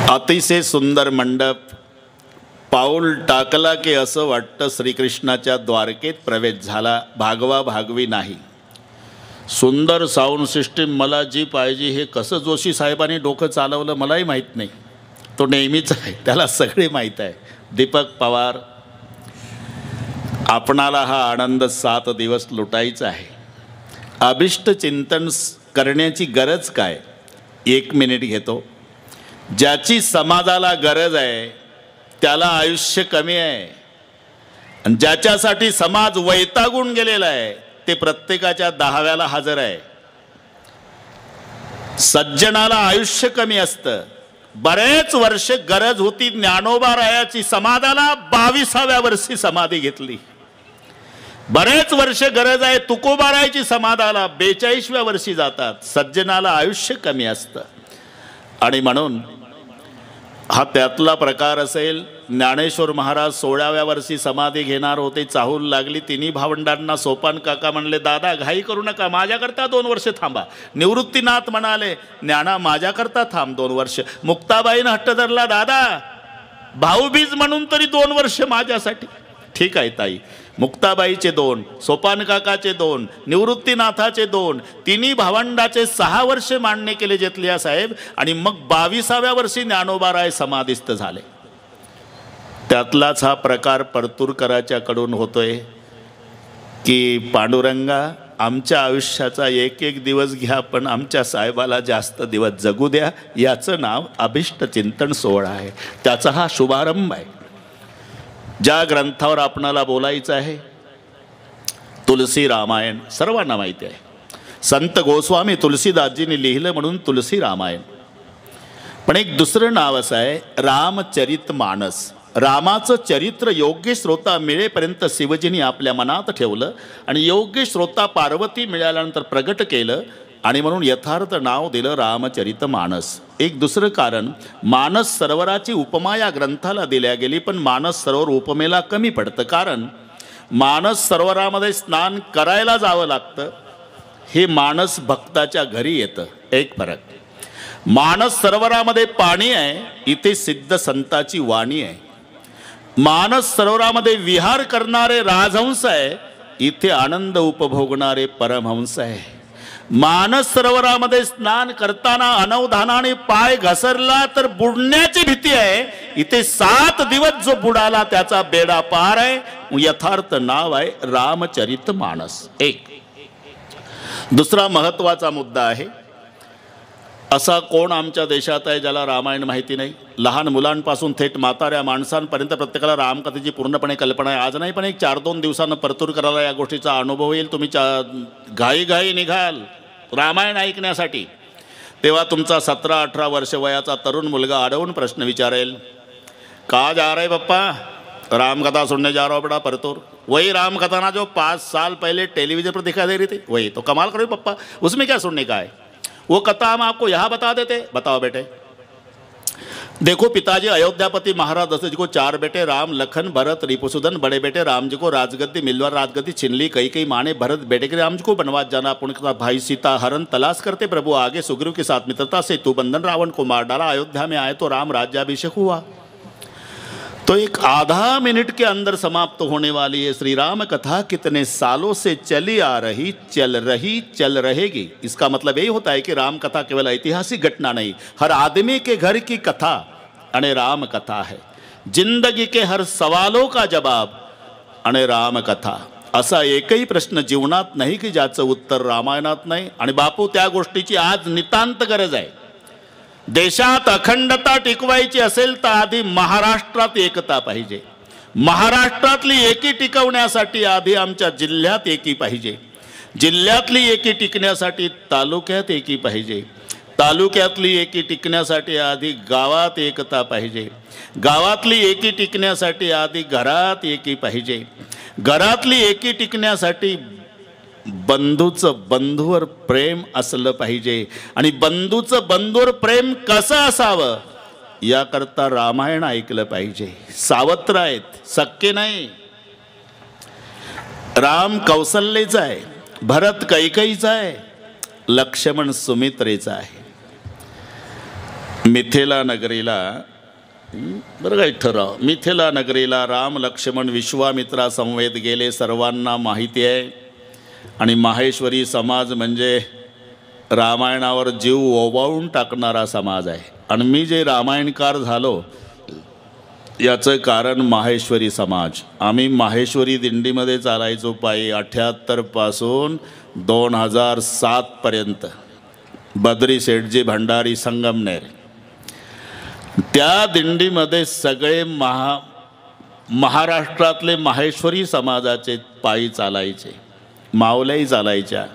अतिशय सुंदर मंडप. पाऊल टाकला की असं वाटतं श्रीकृष्णाच्या द्वारकेत प्रवेश झाला. भागवा भागवी नाही. सुंदर साऊंड सिस्टीम मला जी पाहिजे हे कसं जोशी साहेबांनी डोकं चालवलं मलाही माहीत नाही. तो नेहमीच आहे, त्याला सगळे माहीत आहे. दीपक पवार, आपणाला हा आनंद 7 दिवस लुटायचा आहे. अभिष्ट चिंतन करण्याची गरज काय? 1 मिनिट घेतो. ज्याची समाजाला गरज आहे त्याला आयुष्य कमी आहे, आणि ज्याच्यासाठी समाज वैतागून गेलेला आहे ते प्रत्येकाच्या 10व्याला हजर आहे. सज्जनाला आयुष्य कमी असतं. बरेच वर्ष गरज होती ज्ञानोबा रायाची, समाजाला 22व्या वर्षी समाधी घेतली. बरेच वर्ष गरज आहे तुकोबारायची, समाधाला 42व्या वर्षी जातात. सज्जनाला आयुष्य कमी असतं. आणि म्हणून हा त्यातला प्रकार असेल. ज्ञानेश्वर महाराज 16व्या वर्षी समाधी घेणार होते. चाहूल लागली. तिन्ही भावंडांना सोपान काका म्हणले, दादा घाई करू नका, माझ्याकरता 2 वर्ष थांबा. निवृत्तीनाथ म्हणाले, ज्ञाना माझ्याकरता थांब 2 वर्ष. मुक्ताबाईनं हट्ट धरला, दादा भाऊबीज म्हणून तरी 2 वर्ष माझ्यासाठी. ठीक आहे ताई. मुक्ताबाईचे 2, सोपान काकाचे 2, निवृत्तीनाथाचे 2, तिन्ही भावंडाचे 6 वर्ष मान्य केले जेतलिया साहेब. आणि मग 22व्या वर्षी ज्ञानोबाराय समाधिस्थ झाले. त्यातलाच हा प्रकार परतूरकराच्याकडून होतोय की पांडुरंगा आमच्या आयुष्याचा 1-1 दिवस घ्या, पण आमच्या साहेबाला जास्त दिवस जगू द्या. याचं नाव अभिष्ट चिंतन सोहळा आहे. त्याचा हा शुभारंभ आहे. ज्या ग्रंथावर आपणाला बोलायचं आहे तुलसी रामायण, सर्वांना माहिती आहे. संत गोस्वामी तुलसीदासजींनी लिहिलं म्हणून तुलसी रामायण. पण एक दुसरं नाव असं आहे रामचरित मानस. रामाचं चरित्र योग्य श्रोता मिळेपर्यंत शिवजींनी आपल्या मनात ठेवलं आणि योग्य श्रोता पार्वती मिळाल्यानंतर प्रगट केलं, आणि म्हणून यथार्थ नाव दिलं रामचरित मानस. एक दुसरं कारण, मानस सरोवराची उपमा या ग्रंथाला दिल्या गेली, पण मानस सरोवर उपमेला कमी पडतं. कारण मानस सरोवरामध्ये स्नान करायला जावं लागतं, हे मानस भक्ताच्या घरी येतं. एक फरक. मानस सरोवरामध्ये पाणी आहे, इथे सिद्ध संताची वाणी आहे. मानस सरोवरामध्ये विहार करणारे राजहंस आहे, इथे आनंद उपभोगणारे परमहंस आहे. मानस सरोवरामध्ये स्नान करताना अनवधानाने पाय घसरला तर बुडण्याची भीती आहे, इथे 7 दिवस जो बुडाला त्याचा बेडा पार आहे. यथार्थ नाव आहे रामचरित मानस. एक दुसरा महत्वाचा मुद्दा आहे, असा कोण आमच्या देशात आहे ज्याला रामायण माहिती नाही? लहान मुलांपासून थेट म्हाताऱ्या माणसांपर्यंत प्रत्येकाला रामकथेची पूर्णपणे कल्पना आहे. आज नाही पण एक 4-2 दिवसानं परतूरकराला या गोष्टीचा अनुभव येईल. तुम्ही घाई निघाल रामायण ऐकण्यासाठी, तेव्हा तुमचा 17-18 वर्ष वयाचा तरुण मुलगा अडवून प्रश्न विचारेल, कहाँ जा रहे पप्पा? रामकथा सुनने जा रहा हूँ बेटा परतूर. वही रामकथा ना जो 5 साल पहले टेलीविजन पर दिखाई दे रही थी, वही. तो कमाल करो पप्पा, उसमें क्या सुनने का है? वो कथा हम आपको यहाँ बता देते. बताओ बेटे. देखो पिताजी अयोध्यापति महाराज दशरथ जी को 4 बेटे राम, लखन, भरत, रिपुसुदन. बड़े बेटे राम जी को राजगद्दी मिलवा राजगद्दी छीन ली. कई माँ ने भरत बेटे के राम जी को बनवास जाना. पुण्य के साथ भाई सीता हरण तलाश करते प्रभु आगे. सुग्रीव के साथ मित्रता से तू बंधन रावण को मार डाला. अयोध्या में आए तो राम राज्याभिषेक हुआ. तो एक आधा मिनट के अंदर समाप्त होने वाली है श्री राम कथा कितने सालों से चली आ रही, चल रहेगी. इसका मतलब यही होता है कि राम कथा केवल ऐतिहासिक घटना नहीं, हर आदमी के घर की कथा आणि राम कथा है. जिंदगी के हर सवालों का जवाब आणि राम कथा. असा एकही प्रश्न जीवनात नाही की ज्याचं उत्तर रामायणात नाही. आणि बापू त्या गोष्टीची आज नितांत गरज आहे. देशात अखंडता टिकवायची असेल तर आधी महाराष्ट्रात एकता पाहिजे. महाराष्ट्रातली एकी टिकवण्यासाठी आधी आमच्या जिल्ह्यात एकी पाहिजे. जिल्ह्यातली एकी टिकण्यासाठी तालुक्यात एकी पाहिजे. तालुक्यातली एकी टिकण्यासाठी आधी गावात एकता पाहिजे. गावातली एकी टिकण्यासाठी आधी घरात एकी पाहिजे. घरातली एकी टिकण्यासाठी बंधूचं बंधूवर प्रेम असलं पाहिजे. आणि बंधूचं बंधूवर प्रेम कसं असावं याकरता रामायण ऐकलं पाहिजे. सावत्र आहेत, सक्के नाही. राम कौसल्याचा आहे, भरत कैकेयीचा आहे, लक्ष्मण सुमित्रेचा आहे. मिथिला नगरीला बरं काही ठराव, मिथिला नगरीला राम लक्ष्मण विश्वामित्रा संवेद गेले सर्वांना माहिती आहे. आणि माहेश्वरी समाज म्हणजे रामायणावर जीव ओवाळून टाकणारा समाज आहे. आणि मी जे रामायणकार झालो याचं कारण माहेश्वरी समाज. आम्ही माहेश्वरी दिंडीमध्ये चालायचो पायी 78 पासून 2007 पर्यंत. बद्री सेठजी भंडारी संगमनेर, त्या दिंडीमध्ये सगळे महाराष्ट्रातले माहेश्वरी समाजाचे पायी चालायचे, माऊल्याही चालायच्या.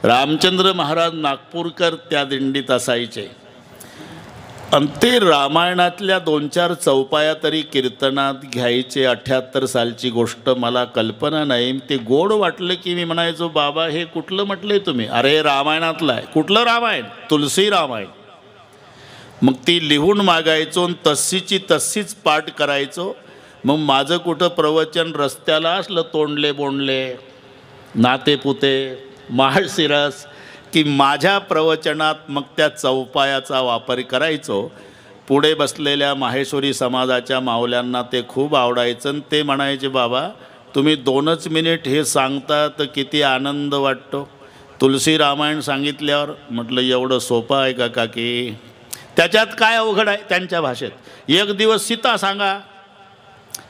रामचंद्र महाराज नागपूरकर त्या दिंडीत असायचे. आणि ते रामायणातल्या 2-4 चौपाया तरी कीर्तनात घ्यायचे. 78 सालची गोष्ट, मला कल्पना नाही. ते गोड वाटलं की मी म्हणायचो, बाबा हे कुठलं म्हटलंय तुम्ही? अरे रामायणातलं आहे. कुठलं रामायण? तुलसी रामायण. मग ती लिहून मागायचो आणि तशीची तशीच पाठ करायचो. मग माझं कुठं प्रवचन रस्त्याला असलं तोंडले बोंडले नातेपुते माळशिरस की माझ्या प्रवचनात मग त्या चौपायाचा वापर करायचो. पुढे बसलेल्या माहेश्वरी समाजाच्या माऊल्यांना ते खूप आवडायचं आणि ते म्हणायचे, बाबा तुम्ही 2च मिनिट हे सांगता तर किती आनंद वाटतो. तुलसी रामायण सांगितल्यावर म्हटलं एवढं सोपं आहे का काकी? त्याच्यात काय अवघड आहे? त्यांच्या भाषेत 1 दिवस सीता सांगा,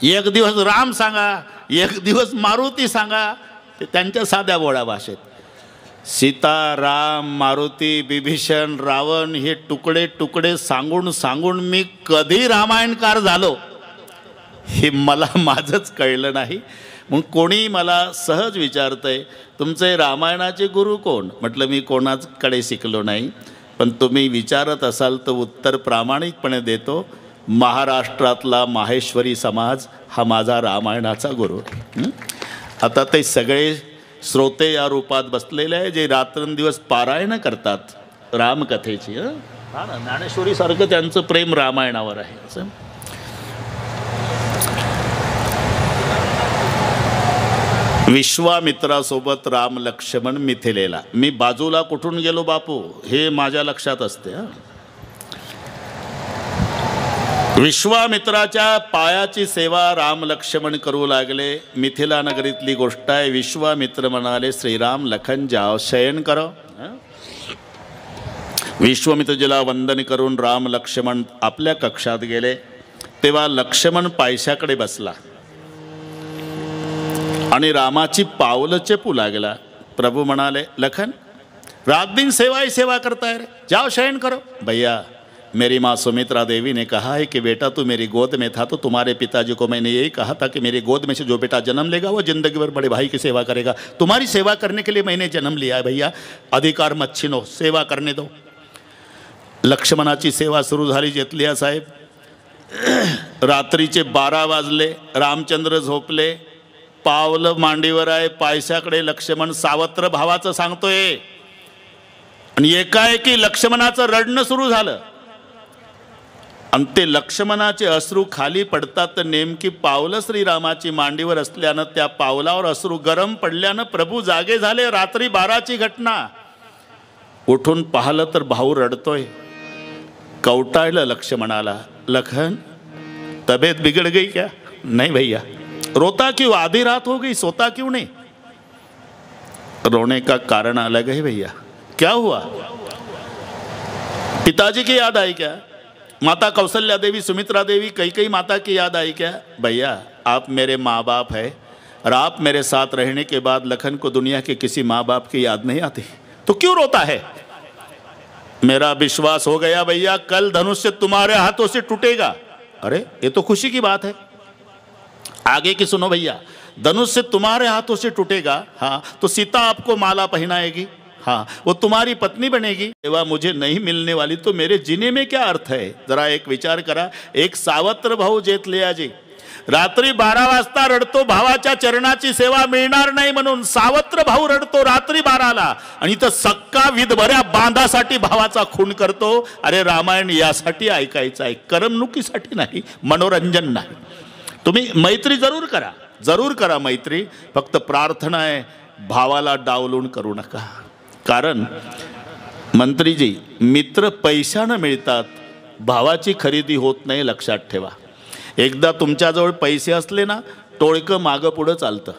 1 दिवस राम सांगा, 1 दिवस मारुती सांगा. ते त्यांच्या साध्या बोळ्या भाषेत. सीता, राम, मारुती, बिभीषण, रावण हे तुकडे तुकडे सांगून सांगून मी कधी रामायणकार झालो हे मला माझंच कळलं नाही. मग कोणी मला सहज विचारतंय, तुमचे रामायणाचे गुरु कोण? म्हटलं मी कोणाकडे शिकलो नाही, पण तुम्ही विचारत असाल तर उत्तर प्रामाणिकपणे देतो. महाराष्ट्रातला माहेश्वरी समाज हा माझा रामायणाचा गुरु. आता ते सगळे श्रोते या रूपात बसलेले आहे जे रात्रंदिवस पारायण करतात रामकथेची. हा ना, ज्ञानेश्वरीसारखं त्यांचं प्रेम रामायणावर आहे. असं विश्वामित्रासोबत राम लक्ष्मण मिथिलेला. मी बाजूला कुठून गेलो बापू हे माझ्या लक्षात असते. विश्वामित्राच्या पायाची सेवा राम लक्ष्मण करू लागले. मिथिला नगरीतली गोष्ट आहे. विश्वामित्र म्हणाले, श्रीराम लखन जाओ शयन करो. विश्वामित्रजीला वंदन करून राम लक्ष्मण आपल्या कक्षात गेले. तेव्हा लक्ष्मण पायथ्याकडे बसला आणि रामाची पावलं चेपू लागला. प्रभू म्हणाले, लखन रात दिन सेवा ही सेवा करता है रे, जाओ शयन करो. भैया मेरी माँ सुमित्रा देवी ने कहा है कि बेटा तू मेरी गोद में था तो तुम्हारे पिताजी को मैंने यही कहा था कि मेरी गोद में से जो बेटा जन्म लेगा वो जिंदगी भर बड़े भाई की सेवा करेगा. तुम्हारी सेवा करने के लिए मैंने जन्म लिया है भैया, अधिकार मत छीनो, सेवा करने दो. लक्ष्मणाची सेवा सुरू झाली. जेतलिया साहेब, रात्रीचे 12 वाजले. रामचंद्र झोपले, पावलं मांडीवर आहे. पायथ्याकडे लक्ष्मण सावत्र भावाचं सांगतोय आणि एकाएकी लक्ष्मणाचं रडणं सुरू झालं. आणि ते लक्ष्मणाचे अश्रू खाली पडतात तर नेमकी पावलं श्रीरामाची मांडीवर असल्यानं त्या पावलावर अश्रू गरम पडल्यानं प्रभू जागे झाले. रात्री 12ची घटना. उठून पाहिलं तर भाऊ रडतोय. कवटाळलं लक्ष्मणाला, लखन तबीयत बिगड़ गई क्या? नहीं भैया. रोता क्यों? आधी रात हो गई, सोता क्यों नहीं? रोने का कारण अलग है भैया. क्या हुआ? पिताजी की याद आई क्या? माता कौशल्या देवी, सुमित्रा देवी, कई माता की याद आई क्या? भैया आप मेरे माँ बाप है और आप मेरे साथ रहने के बाद लखन को दुनिया के किसी माँ बाप की याद नहीं आती, तो क्यों रोता है? मेरा विश्वास हो गया भैया, कल धनुष्य तुम्हारे हाथों से टूटेगा. अरे ये तो खुशी की बात है. आगे की सुनो भैया. धनुष्य तुम्हारे हाथों से टूटेगा, हाँ, तो सीता आपको माला पहनाएगी, हाँ, वो तुम्हारी पत्नी बनेगी. सेवा मुझे नहीं मिलने वाली तो मेरे जीने में क्या अर्थ है? जरा एक विचार करा. एक सावत्र भाऊ जेतलियाजी रात्री 12 वाजता रडतो, भावाच्या चरणाची सेवा मिळणार नाही म्हणून. सावत्र भाऊ रडतो रात्री 12ला आणि इथं सक्का विधभऱ्या बांधासाठी भावाचा खून करतो. अरे रामायण यासाठी ऐकायचं आहे, करमणुकीसाठी नाही, मनोरंजन नाही. तुम्ही मैत्री जरूर करा मैत्री. फक्त प्रार्थना आहे, भावाला डावलून करू नका. कारण मंत्रीजी, मित्र पैशानं मिळतात, भावाची खरेदी होत नाही, लक्षात ठेवा. एकदा तुमच्याजवळ पैसे असले ना, टोळकं मागं पुढं चालतं.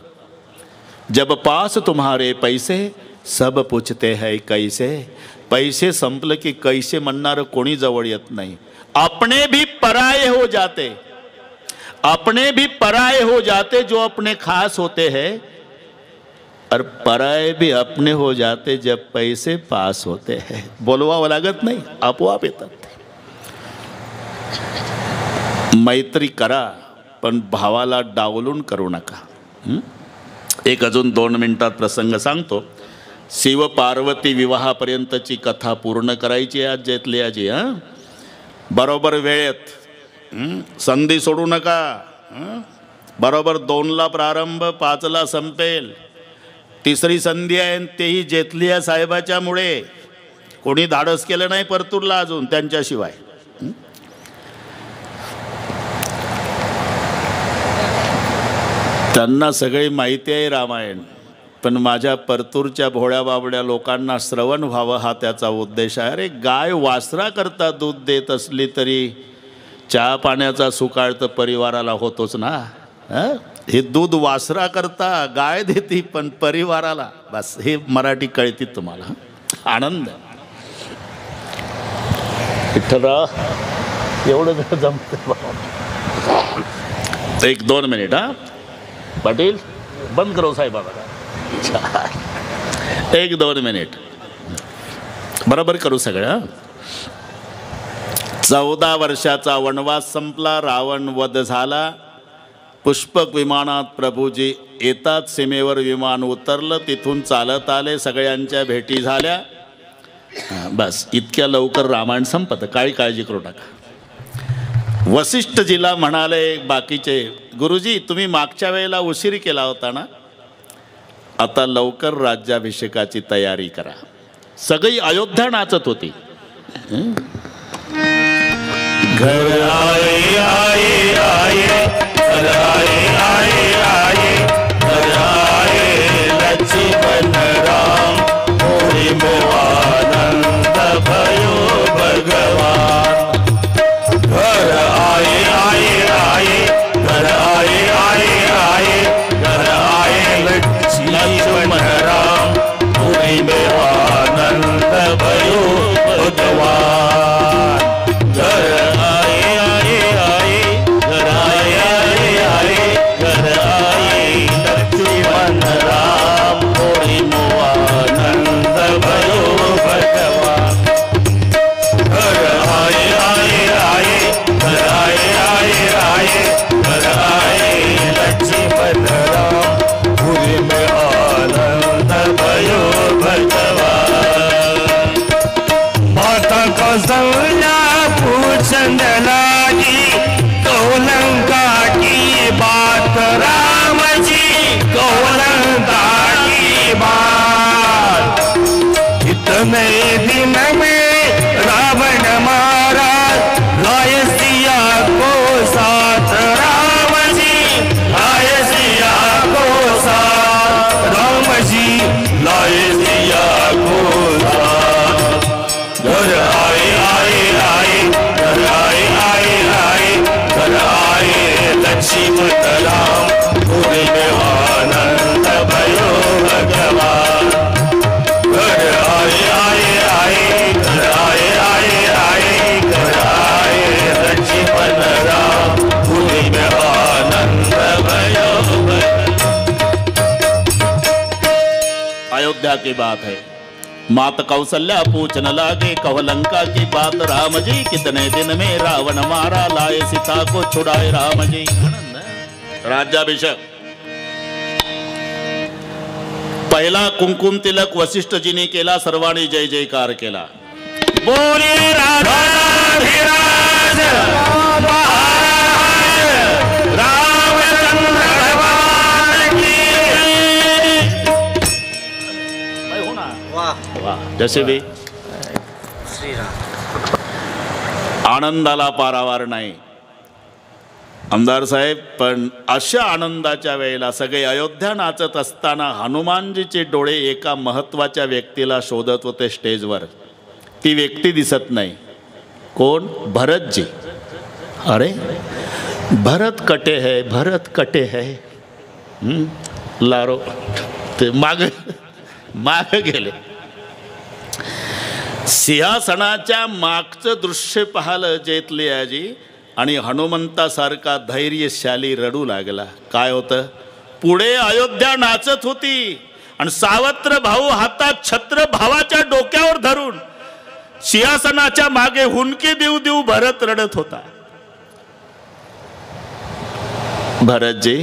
जब पास तुम्हारे पैसे सब पूछते है कैसे. पैसे संपलं की कैसे म्हणणारं कोणी जवळ येत नाही. अपने भी पराये हो जाते, अपने भी पराये हो जाते जो अपने खास होते हैं, और पराये भी अपने हो जाते जब पैसे पास होते हैं. बोलवावं लागत नाही, आपोआप येतात. मैत्री करा पण भावाला डावलून करू नका. एक अजून 2 मिनिटात प्रसंग सांगतो. शिव पार्वती विवाहापर्यंतची कथा पूर्ण करायची आज जेतली आजी. बरोबर वेळेत, संधी सोडू नका. बरोबर 2ला प्रारंभ, 5ला संपेल. तिसरी संधी आहे, तेही जेतलिया साहेबाच्या मुळे. कोणी धाडस केलं नाही परतूरला अजून त्यांच्याशिवाय. त्यांना सगळी माहिती आहे रामायण, पण माझ्या परतूरच्या भोळ्या बाबड्या लोकांना श्रवण व्हावं हा त्याचा उद्देश आहे. अरे गाय वासरा करता दूध देत असली तरी चहा पाण्याचा सुकाळ तर परिवाराला होतोच ना. हे दूध वासरा करता गाय देती पण परिवाराला. बस हे मराठी कळती तुम्हाला. आनंद विठ्ठलराव एवढं जमतं. 1-2 मिनिट. पाटील बंद करो साहेब. 1-2 मिनिट बरोबर करू सगळं. 14 वर्षाचा वनवास संपला, रावण वध झाला. पुष्पक विमानात प्रभूजी येतात, सीमेवर विमान उतरलं, तिथून चालत आले, सगळ्यांच्या भेटी झाल्या. बस इतक्या लवकर रामायण संपत, काही काळजी करू नका. वसिष्ठजीला म्हणाले बाकीचे, गुरुजी तुम्ही मागच्या वेळेला उशीर केला होता ना, आता लवकर राज्याभिषेकाची तयारी करा. सगळी अयोध्या नाचत होती. घर आए आए आए, घर आए आए आए, घर आए लक्ष्मण राम, होरी में आनंद भयो भगवान. घर आए आए आए, घर आए आए आए, घर आए लक्ष्मण राम, होरी में आनंद भयो भगवान. घर आए आए आए, घर आए आए आए, घर आए लक्ष्मण राम, होरी में आनंद भयो भगवान. घर आए आए आए, घर आए आए आए, घर आए लक्ष्मण राम, होरी में आनंद भयो भगवान. माता कौशल्या पूछन लगी, कौलंका की बात राम जी, कौलंका की बात. इतने दिन में रावण मारा, लाए सिया को साथ राम जी, लाए सिया को साथ राम जी, लाए सिया को साथ. घर आए आए आए, घर आए आए आए, घर आए लक्ष्मण राम, होरी में आनंद भयो भगवान. घर आए आए आए, घर आए आए आए, घर आए लक्ष्मण राम, होरी में आनंद भयो भगवान. अयोध्या की बात है. मात कौशल्या पूछन लागे, कौलंका की बात राम जी, कितने दिन में रावण मारा, लाए सीता को छुड़ाए राम जी. राज्याभिषेक. पहिला कुंकुम तिलक वसिष्ठजीने केला, सर्वांनी जय जयकार केला. बोले राधाधिराज रामचंद्र भगवान की. वाह जसे भी आनंदाला पारावार नाही आमदार साहेब. पण अशा आनंदाच्या वेळेला सगळे अयोध्या नाचत असताना हनुमानजीचे डोळे एका महत्त्वाच्या व्यक्तीला शोधत होते स्टेजवर. ती व्यक्ती दिसत नाही. कोण? भरतजी. अरे भरत कटे है, भरत कटे है. लारो ते माग गेले. सिंहासनाच्या मागचं दृश्य पाहिलं जेतलियाजी आणि हनुमंतासारखा धैर्यशाली रडू लागला. काय होतं? पुढे अयोध्या नाचत होती आणि सावत्र भाऊ हातात छत्र भावाच्या डोक्यावर धरून सिंहासनाच्या मागे हुंदके देऊ देऊ भरत रडत होता. भरत जी,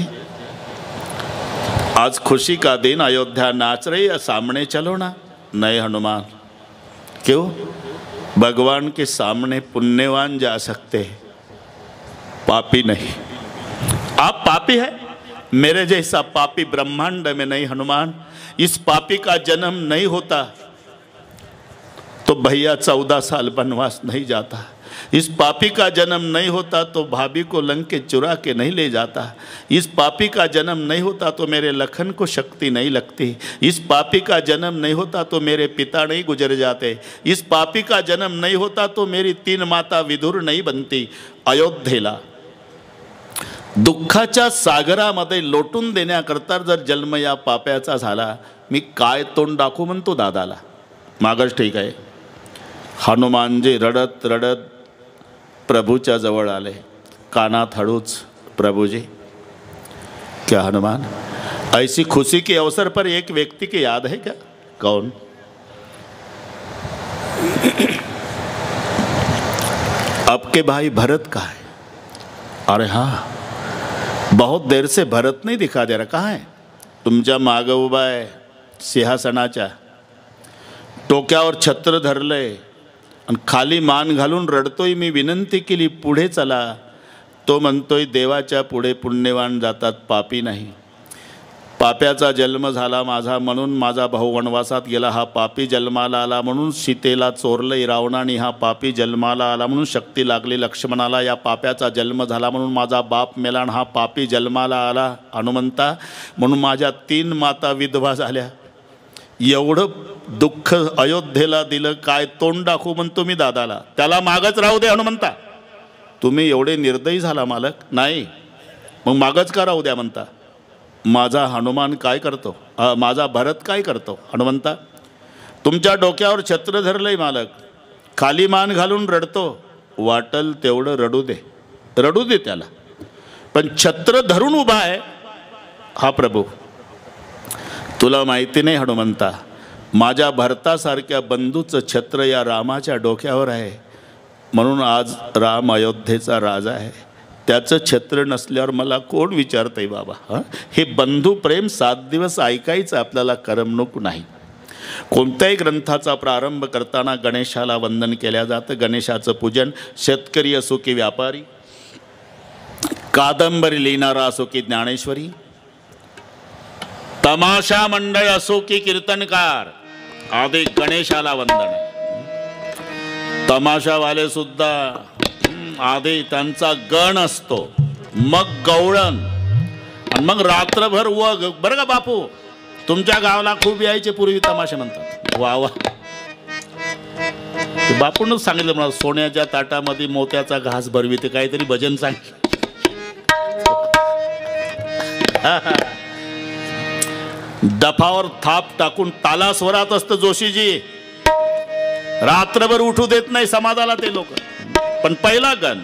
आज खुशी का दिन, अयोध्या नाच रही है, सामने चलो ना. नहीं हनुमान. क्यों? भगवान के सामने पुण्यवान जा सकते हैं, पापी नहीं. आप पापी है? मेरे जैसा पापी ब्रह्मांड में नहीं हनुमान. इस पापी का जन्म नहीं होता तो भैया 14 साल वनवास नहीं जाता. इस पापी का जन्म नहीं होता तो भाभी को लंके चुरा के नहीं ले जाता. इस पापी का जन्म नहीं होता तो मेरे लखन को शक्ति नहीं लगती. इस पापी का जन्म नहीं होता तो मेरे पिता नहीं गुजर जाते. इस पापी का जन्म नहीं होता तो मेरी 3 माता विधुर नहीं बनती. अयोध्येला दुःखाच्या सागरामध्ये लोटून देण्याकरता जर जन्म या पाप्याचा झाला, मी काय तोंड दाखवू म्हणतो दादाला. मागच ठीक आहे. हनुमानजी रडत रडत प्रभूच्या जवळ आले. कानात हळूच, प्रभुजी क्या हनुमान, ऐसी खुशी के अवसर पर एक व्यक्ति की याद है क्या? कौन? आपके भाई भरत का है. अरे हाँ, बहुत देर से भरत नहीं दिखा दे रहा. कहाँ है? तुमच्या मागं उभा आहे, सिंहासनाच्या टोक्यावर छत्र धरलंय आणि खाली मान घालून रडतोय. मी विनंती केली पुढे चला, तो म्हणतोय देवाच्या पुढे पुण्यवान जातात, पापी नाही. पाप्याचा जन्म झाला माझा म्हणून माझा भाऊ वनवासात गेला, हा पापी जन्माला आला म्हणून सीतेला चोरलंय रावणाने, हा पापी जन्माला आला म्हणून शक्ती लागली लक्ष्मणाला, या पाप्याचा जन्म झाला म्हणून माझा बाप मेला, हा पापी जन्माला आला हनुमंता म्हणून माझ्या 3 माता विधवा झाल्या. एवढं दुःख अयोध्येला दिलं, काय तोंड दाखवू म्हणतो मी दादाला. त्याला मागच राहू दे हनुमंता. तुम्ही एवढे निर्दयी झाला मालक. नाही मग मागच का राहू द्या म्हणता. माझा हनुमान काय करतो, माझा भरत काय करतो? हनुमंता, तुमच्या डोक्यावर छत्र धरलंय मालक, खाली मान घालून रडतो. वाटल तेवढं रडू दे, रडू दे त्याला, पण छत्र धरून उभा आहे हा प्रभू. तुला माहिती नाही हनुमंता, माझ्या भरतासारख्या बंधूचं छत्र या रामाच्या डोक्यावर आहे म्हणून आज राम अयोध्येचा राजा आहे. त्याचं छत्र नसल्यावर मला कोण विचारतंय बाबा. हे बंधू प्रेम 7 दिवस ऐकायचं आपल्याला करमणूक नाही. कोणत्याही ग्रंथाचा प्रारंभ करताना गणेशाला वंदन केल्या जातं. गणेशाचं पूजन शेतकरी असो की व्यापारी, कादंबरी लिहिणारा असो की ज्ञानेश्वरी, तमाशा मंडळ असो की कीर्तनकार, आधी गणेशाला वंदन. तमाशावाले सुद्धा आधी त्यांचा गण असतो, मग गवळण आणि मग रात्रभर वग. बरं का बापू, तुमच्या गावाला खूप यायचे पूर्वी तमाशे म्हणतात. वा वा, बापूनच सांगितलं मला, सोन्याच्या ताटामध्ये मोत्याचा घास भरवी, ते काहीतरी भजन सांग. डफावर थाप टाकून तालास्वरात असतं जोशीजी, रात्रभर उठू देत नाही समाजाला ते लोक. पण पहिला गण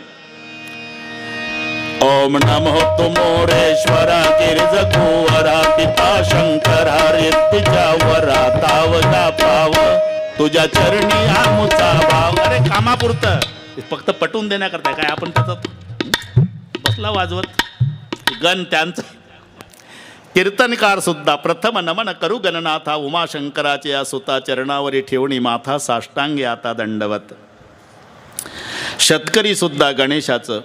ओम नमो तुमोरेश्वरा गिरिज कुवरा पिता शंकरा ऋतुजा वरा तावगा पाव तुझ्या चरणी आमुचा भाव. अरे कामापुरतं फक्त पटवून देण्याकरता काय आपण त्याचा बसला वाजवत गण. त्यांचं कीर्तनकार सुद्धा प्रथम नमन करू गणनाथा उमाशंकराचे या सुता चरणावरी ठेवणी माथा साष्टांगी आता दंडवत. शेतकरी सुद्धा गणेशाचं,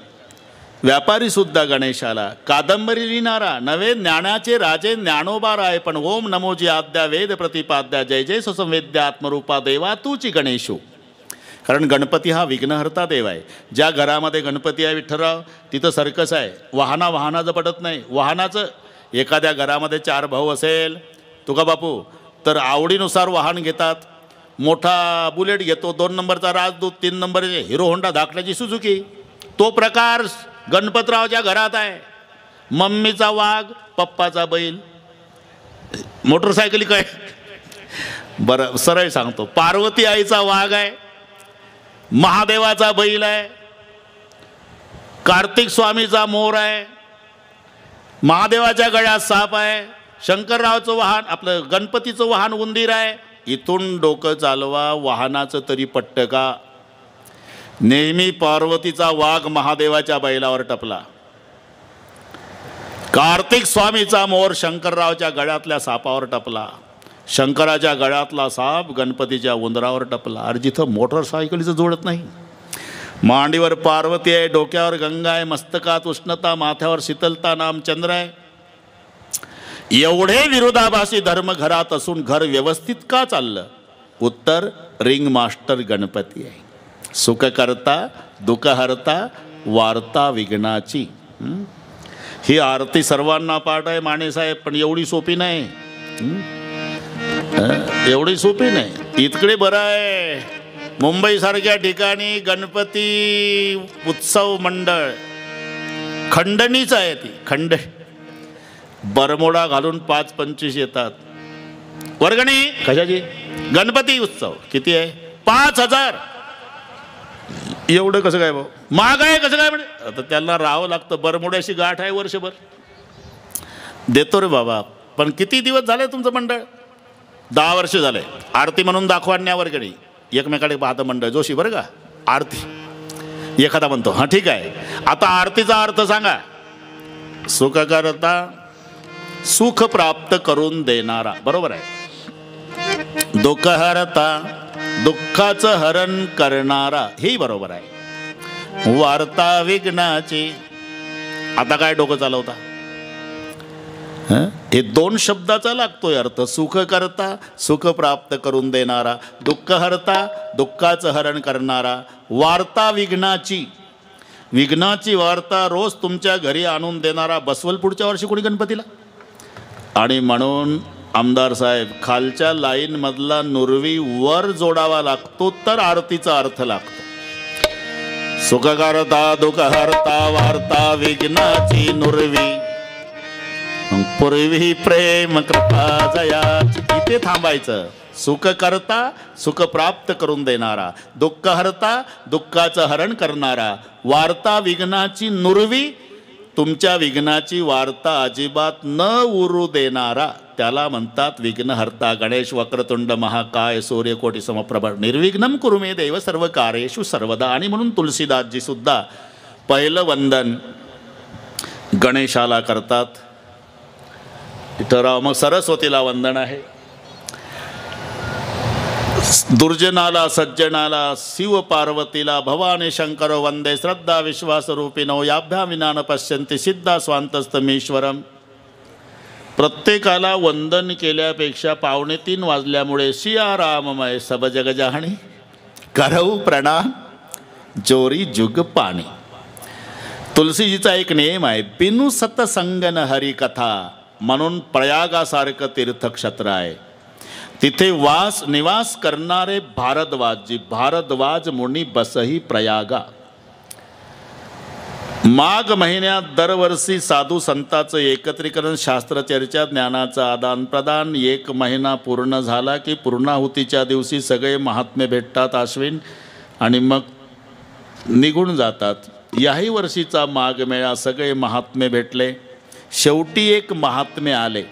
व्यापारी सुद्धा गणेशाला, कादंबरी लिहिणारा नवे ज्ञानाचे राजे ज्ञानोबा राय पण ओम नमोजी आद्या वेद प्रतिपाद्या जय जय सुसंवेद्या आत्मरूपा देवा तूची गणेशू. कारण गणपती हा विघ्नहर्ता देव आहे. ज्या घरामध्ये गणपती आहे विठ्ठलराव, तिथं सर्कस आहे. वाहनाचं पटत नाही. वाहनाचं एखाद्या घरामध्ये 4 भाऊ असेल तुका बापू तर आवडीनुसार वाहन घेतात. मोठा बुलेट घेतो, 2 नंबरचा राजदूत, 3 नंबरचे हिरो होंडा धाकट्याची सुझुकी. तो प्रकार गणपतरावच्या घरात आहे. मम्मीचा वाघ, पप्पाचा बैल, मोटरसायकली काय. बरं सरळ सांगतो, पार्वती आईचा वाघ आहे, महादेवाचा बैल आहे, कार्तिक स्वामीचा मोर आहे, महादेवाच्या गळ्यात साप आहे, शंकररावचं वाहन आपलं गणपतीचं वाहन उंदीर आहे. इथून डोकं चालवा, वाहनाचं तरी पट्ट का. नेहमी पार्वतीचा वाघ महादेवाच्या बैलावर टपला, कार्तिक स्वामीचा मोर शंकररावच्या गळ्यातल्या सापावर टपला, शंकराच्या गळ्यातला साप गणपतीच्या उंदरावर टपला. अरे जिथं मोटरसायकलीचं जोडत नाही. मांडीवर पार्वती आहे, डोक्यावर गंगा आहे, मस्तकात उष्णता, माथ्यावर शीतलता, नाम चंद्र आहे. एवढे विरोधाभासी धर्म घरात असून घर व्यवस्थित का चाललं? उत्तर, रिंग मास्टर गणपती आहे. सुख करता दुःख हरता वार्ता विघ्नाची. ही आरती सर्वांना पाठ आहे मानेसाहेब, पण एवढी सोपी नाही. एवढी सोपी नाही. इतकडे बरं आहे, मुंबईसारख्या ठिकाणी गणपती उत्सव मंडळ खंडणीच आहे. ती खंड बरमोडा घालून 5-25 येतात. वर्गणी कशाची? गणपती उत्सव किती आहे? 5,000. एवढं कसं काय भाऊ? महाग आहे कसं काय? म्हणे आता त्यांना राहावं लागतं. बरमोड्याशी गाठ आहे वर्षभर. देतो रे बाबा, पण किती दिवस झाले तुमचं मंडळ? 10 वर्ष झाले. आरती म्हणून दाखवा न्या वर्गणी. एकमेकाकडे पाहतं मंडळ. जोशी बरं का, आरती एखादा म्हणतो हां ठीक आहे. आता आरतीचा अर्थ सांगा. सुख करता सुख प्राप्त करून देणारा, बरोबर आहे. दुःख हरता दुःखाचं हरण करणारा, हे बरोबर आहे. वार्ता विघ्नाची. आता काय डोकं चालवता? हे 2 शब्दाचा लागतोय अर्थ. सुख करता सुख प्राप्त करून देणारा, दुःख हरता दुःखाचं हरण करणारा, वार्ता विघ्नाची. विघ्नाची वार्ता रोज तुमच्या घरी आणून देणारा. बसवल पुढच्या वर्षी कोणी गणपतीला? आणि म्हणून आमदार साहेब, खालच्या लाईन मधला नुरवी वर जोडावा लागतो तर आरतीचा अर्थ लागतो. सुख करता दुःख हरता वार्ता विघ्नाची नुरवी, पूर्वी प्रेम कृपा जयाची. इथे थांबायचं. सुख करता सुख प्राप्त करून देणारा, दुःख हरता दुःखाचं हरण करणारा, वार्ता विघ्नाची नुरवी, तुमच्या विघ्नाची वार्ता अजिबात न उरू देणारा, त्याला म्हणतात विघ्नहर्ता. गणेश वक्रतुंड महाकाय सूर्यकोटी समप्रभ निर्विघ्नं कुरु मे देव सर्व कार्येषु सर्वदा. आणि म्हणून तुलसीदासजी सुद्धा पहिलं वंदन गणेशाला करतात. इथं मग सरस्वतीला वंदन आहे. दुर्जनाला सज्जनाला शिव पार्वतीला भवानी शंकर वंदे श्रद्धा विश्वास रूपिणो याभ्या विना न पश्यन्ति सिद्धा स्वांतस्तमीश्वरम. प्रत्येकाला वंदन केल्यापेक्षा 2:45 वाजल्यामुळे सिया राममय सब जग जाहणी करऊ प्रणाम जोरी जुग पाणी. तुलसीजीचा एक नियम आहे, बिनु सतसंगन हरी कथा. म्हणून प्रयागासारखं तीर्थक्षेत्र आहे. तिथे निवास करणारे भारद्वाजी, भारद्वाज मुनी बसही प्रयागा. माघ महिन्यात दरवर्षी साधू संतांचं एकत्रीकरण, शास्त्रचर्चा, ज्ञानाचं आदान प्रदान. 1 महिना पूर्ण झाला की पूर्णाहुतीच्या दिवशी सगळे महात्मे भेटतात आश्विन, आणि मग निघून जातात. याही वर्षीचा माघ मेळा सगळे महात्मे भेटले. शेवटी एक महात्मे आले.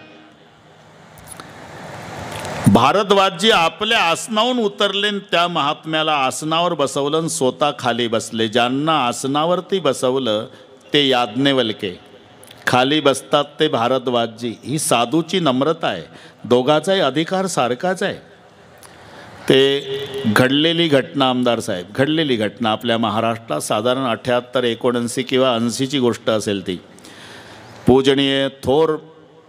भारद्वाजी आपल्या आसनावरून उतरले, त्या महात्म्याला आसनावर बसवलं, स्वतः खाली बसले. ज्यांना आसनावरती बसवलं ते याज्ञवल्के, खाली बसतात ते भारद्वाजी. ही साधूची नम्रता आहे. दोघाचाही अधिकार सारखाच आहे. ते घडलेली घटना आमदार साहेब, घडलेली घटना आपल्या महाराष्ट्रात साधारण 78, 79 किंवा 80ची गोष्ट असेल ती. पूजनीय थोर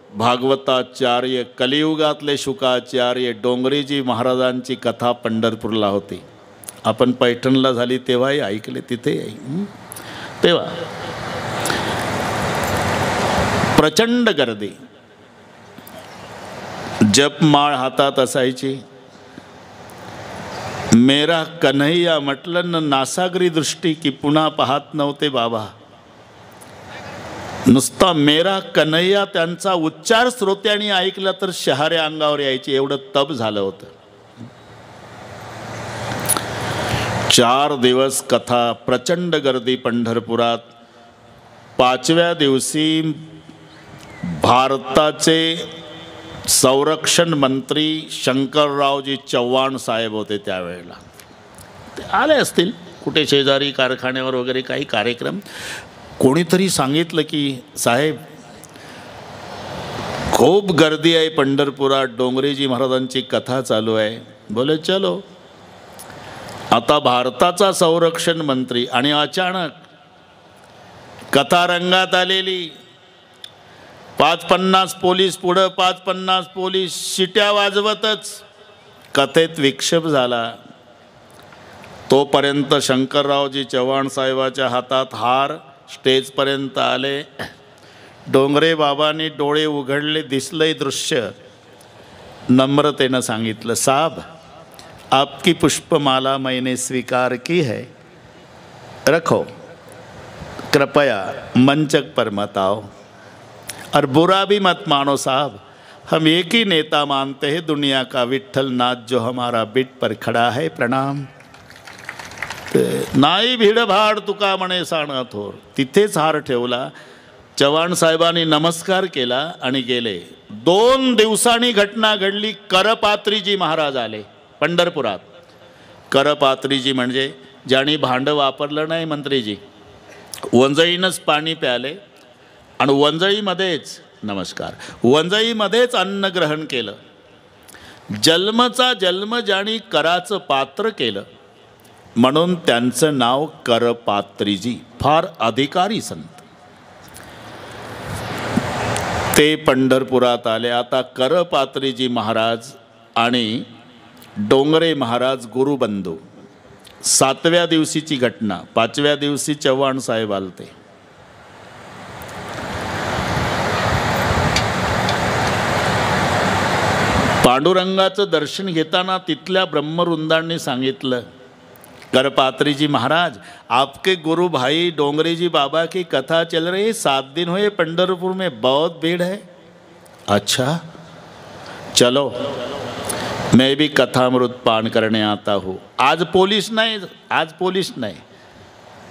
भागवताचार्य, कलियुगातले शुकाचार्य डोंगरीजी महाराजांची कथा पंढरपूरला होती. आपण पैठणला झाली तेव्हाही ऐकले, तिथे तेव्हा प्रचंड गर्दी. जपमाळ हातात असायची. मेरा कन्हैया म्हटलं न नासागरी दृष्टी की पुन्हा पाहत नव्हते बाबा. नुसता मेरा कन्हैया त्यांचा उच्चार श्रोत्यांनी ऐकला तर शहारे अंगावर यायचे, एवढं तप झालं होतं. 4 दिवस कथा, प्रचंड गर्दी पंढरपुरात. 5व्या दिवशी भारताचे संरक्षण मंत्री शंकररावजी चव्हाण साहेब होते त्यावेळेला. ते आले असतील कुठे शेजारी कारखान्यावर वगैरे काही कार्यक्रम. कोणीतरी सांगितलं की साहेब खूप गर्दी आहे पंढरपुरात, डोंगरेजी महाराजांची कथा चालू आहे. बोले चलो. आता भारताचा संरक्षण मंत्री आणि अचानक कथा रंगात आलेली. 5-50 पोलीस पुढं, 5-50 पोलीस शिट्या वाजवतच कथेत विक्षेप झाला. तोपर्यंत शंकररावजी चव्हाण साहेबाच्या हातात हार स्टेजपर्यंत आले. डोंगरे बाबांनी डोळे उघडले, दिसलंय दृश्य. नम्रतेनं सांगितलं, साहब आपकी पुष्पमाला मैंने स्वीकार की है, रखो, कृपया मंचक पर मत आओ और बुरा भी मत मानो साहब. हम एक ही नेता मानते हैं दुनिया का, विठ्ठल नाथ जो हमारा बिट पर खड़ा है, प्रणाम. नाही भीडभाड तुका म्हणे साणा थोर. तिथेच हार ठेवला. चव्हाण साहेबांनी नमस्कार केला आणि गेले. 2 दिवसांनी घटना घडली. करपात्रीजी महाराज आले पंढरपुरात. करपात्रीजी म्हणजे ज्यांनी भांडं वापरलं नाही मंत्रीजी, वंजळीनंच पाणी प्याले आणि वंजळीमध्येच नमस्कार वंजळीमध्येच अन्न ग्रहण केलं. जन्मचा जन्म ज्यांनी कराचं पात्र केलं म्हणून त्यांचं नाव करपात्रीजी. फार अधिकारी संत. ते पंढरपुरात आले. आता करपात्रीजी महाराज आणि डोंगरे महाराज गुरुबंधू. 7व्या दिवशीची घटना. 5व्या दिवशी चव्हाण साहेब आलते. पांडुरंगाचं दर्शन घेताना तिथल्या ब्रह्मवृंदांनी सांगितलं, करपात्रीजी महाराज आपके गुरु भाई डोंगरेजी बाबा की कथा चल रही, 7 दिन हुए पंढरपुर में बहुत भीड़ है. अच्छा चलो मैं भी कथामृत पान करने आता हूँ. आज पोलीस नाही,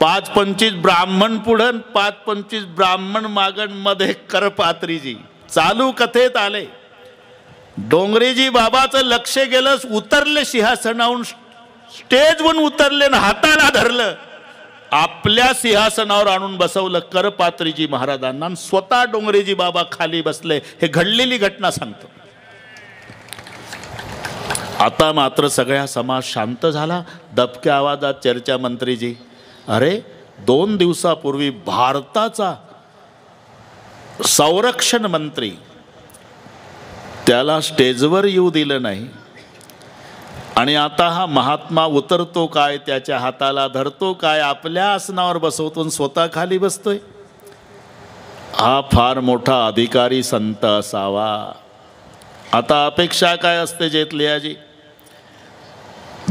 5-25 ब्राह्मण पुढं 5-25 ब्राह्मण मागण मध्ये करपात्रीजी चालू कथेत आले. डोंगरेजी बाबाचं लक्ष गेलं, उतरले सिंहासनावरून, स्टेजवरून उतरले ना हाताला धरलं, आपल्या सिंहासनावर आणून बसवलं करपात्रीजी महाराजांना. स्वतः डोंगरेजी बाबा खाली बसले. हे घडलेली घटना सांगतो. आता मात्र सगळ्या समाज शांत झाला. दबक्या आवाजात चर्चा. मंत्रीजी, अरे 2 दिवसापूर्वी भारताचा संरक्षण मंत्री, त्याला स्टेजवर येऊ दिलं नाही आणि आता हा महात्मा उतरतो काय, त्याच्या हाताला धरतो काय, आपल्या आसनावर बसवतो स्वतः खाली बसतोय. हा फार मोठा अधिकारी संत असावा. आता अपेक्षा काय असते जेतलियाजी?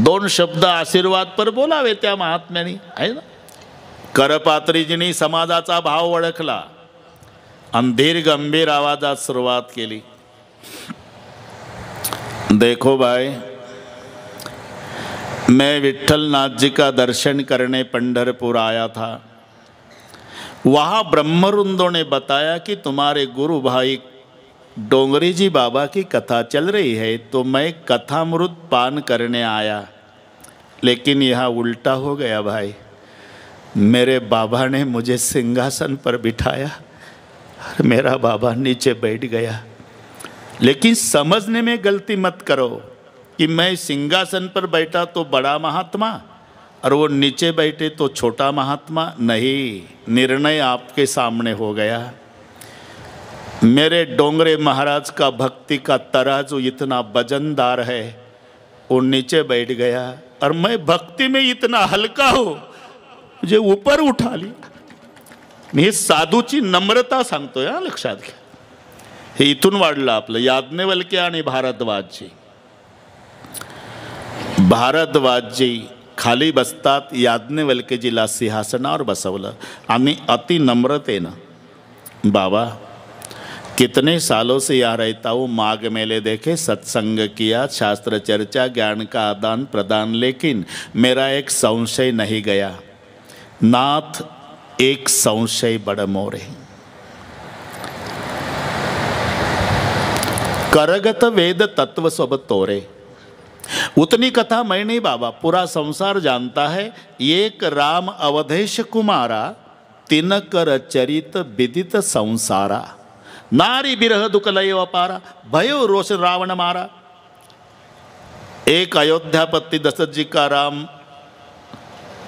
2 शब्द आशीर्वाद पर बोलावे त्या महात्म्यानी, आहे ना. करपात्रीजींनी समाजाचा भाव ओळखला आणि धीर गंभीर आवाजात सुरुवात केली. देखो भाई, मैं विठ्ठल नाथ जी का दर्शन करने पंढरपुर आया था. वहाँ ब्रह्मवृंदों ने बताया कि तुम्हारे गुरु भाई डोंगरेजी बाबा की कथा चल रही है, तो मैं कथामृत पान करने आया. लेकिन यहाँ उल्टा हो गया भाई. मेरे बाबा ने मुझे सिंहासन पर बिठाया और मेरा बाबा नीचे बैठ गया. लेकिन समझने में गलती मत करो कि मैं सिंहासन पर बैठा तो बड़ा महात्मा और वो नीचे बैठे तो छोटा महात्मा. नहीं, निर्णय आपके सामने हो गया. मेरे डोंगरे महाराज का भक्ति का तराजू इतना वजनदार है, वो नीचे बैठ गया और मैं भक्ति में इतना हल्का हूँ, मुझे ऊपर उठा लिया. मी साधूची नम्रता सांगतोय, लक्षात घ्या. हे इथून वाढलं आपलं याज्ञवल्क्य आणि भारद्वाजची. भारद्वाजजी खाली बसतात, याज्ञवल्क्यजीला सिंहासनावर बसवलं आणि अति नम्रतेनं, बाबा कितने सालों से यहाँ रहता हूँ, माघ मेले देखे, सत्संग किया, शास्त्र चर्चा, ज्ञान का आदान प्रदान, लेकिन मेरा एक संशय नहीं गया। नाथ एक संशय बड़ मोरे, करगत वेद तत्व सब तोरे। उतनी कथा मैं नहीं बाबा, पूरा संसार जानता है। एक राम अवधेश कुमारा, तिनकर चरित विदित संसारा। नारी बिरह दुख लय अपारा, भयो रोष रावण मारा। एक अयोध्यापति दशरथ जी का राम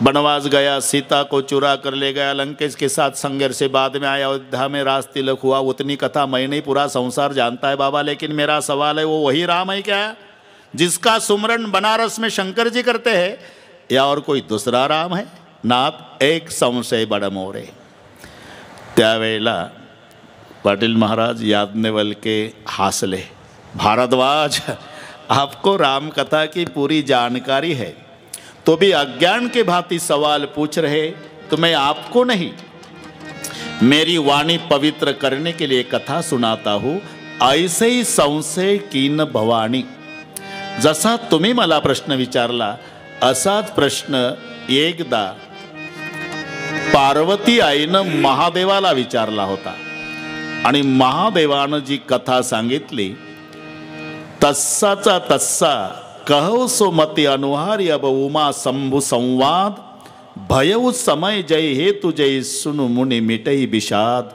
बनवास गया, सीता को चुरा कर ले गया, लंकेश के साथ संघर्ष से बाद में आया, अयोध्या में रास तिलक हुआ। उतनी कथा मैं नहीं, पूरा संसार जानता है बाबा। लेकिन मेरा सवाल है, वो वही राम है क्या जिसका सुमरन बनारस में शंकर जी करते हैं, या और कोई दूसरा राम है? नाथ एक संशय बड़ मोरे। त्यावेळेला पाटिल महाराज याज्ञवल्क्य हासले, भारद्वाज आपको राम कथा की पूरी जानकारी है, तो भी अज्ञान के भांति सवाल पूछ रहे, तो मैं आपको नहीं मेरी वाणी पवित्र करने के लिए कथा सुनाता हूँ। ऐसे ही संशय कीन भवानी, जसा तुम्ही मला प्रश्न विचारला असाच प्रश्न एकदा पार्वती आईनं महादेवाला विचारला होता, आणि महादेवानं जी कथा सांगितली तस्साचा तस्सा कहौ सोमती अनुहारी अब उमा शंभु संवाद, भयउ समय जय हेतु जय सुनु मुनि मिटई विषाद।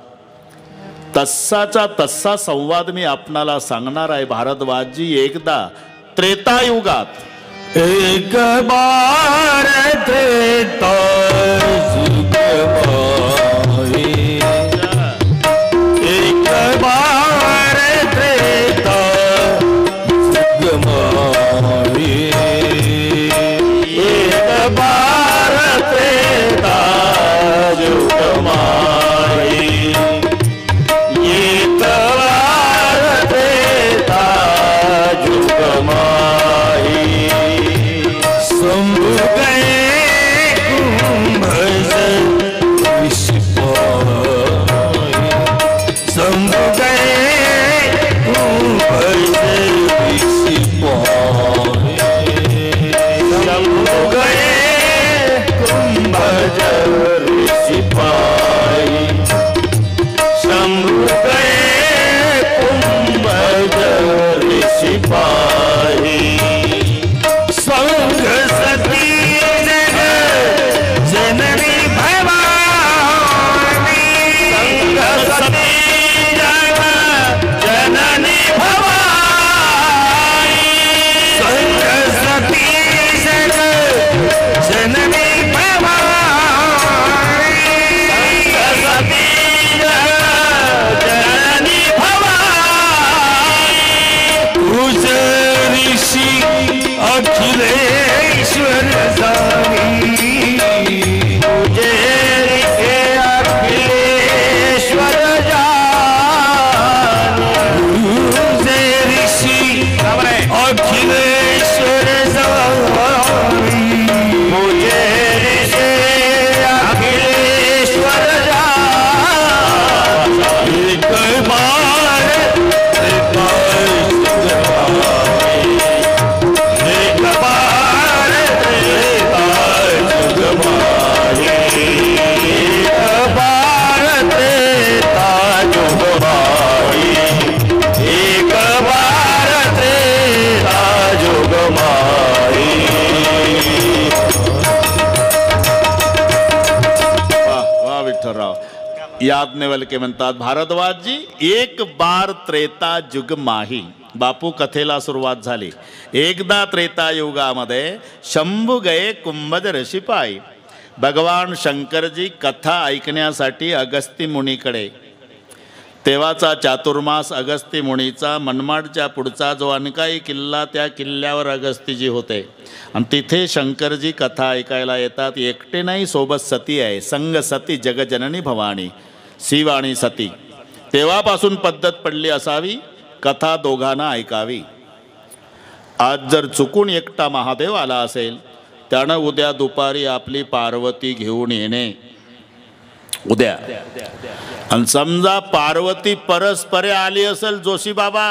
तस्साचा तस्सा संवाद मी आपणाला सांगणार आहे भारद्वाजजी। एकदा त्रेतायुगात एक बार त्रेता युग माही, एक बार त्रेता युग माही, एक बार त्रेता युग माही, एक बार त्रेता युग माही। शंभु गए कुंभज विष पाए, शंभु गए कुंभज विष पाए, शंभु गए कुंभज विष पाए, शंभु गए कुंभज विष पाए। संग सती जग जननी भवानी, संग सती जग जननी भवानी, संग सती जग जननी भवानी, संग सती जग जननी भवानी। पूज ऋषि अखिलेश्वर स्वामी, पूजे अखिलेश्वर जानी, पूजे ऋषि अखिलेश्वर स्वामी, पूजे ऋषि अखिलेश्वर जानी। एक बार एक बार त्रेता युग माही, एक बार त्रेता युग माही, एक बार त्रेता युग माही। वाह विठ्ठलराव। याज्ञवल्क्य म्हणतात, भारद्वाजजी एक बार त्रेता युग माही। बापू कथेला सुरुवात झाली। एकदा त्रेतायुगामध्ये शंभू गए कुंभज ऋषीपायी। भगवान शंकरजी कथा ऐकण्यासाठी अगस्ती मुनीकडे, तेव्हाचा चातुर्मास अगस्ती मुनीचा, मनमाडच्या पुढचा जो अनकाई किल्ला, त्या किल्ल्यावर अगस्तीजी होते आणि तिथे शंकरजी कथा ऐकायला येतात। एकटे नाही, सोबत सती आहे, संग सती जगजननी भवानी, शिव आणि सती। तेव्हापासून पद्धत पडली असावी कथा दोघांना ऐकावी। आज जर चुकून एकटा महादेव आला असेल, त्यानं उद्या दुपारी आपली पार्वती घेऊन येणे उद्या. आणि समजा पार्वती परस्परे आली असेल जोशी बाबा,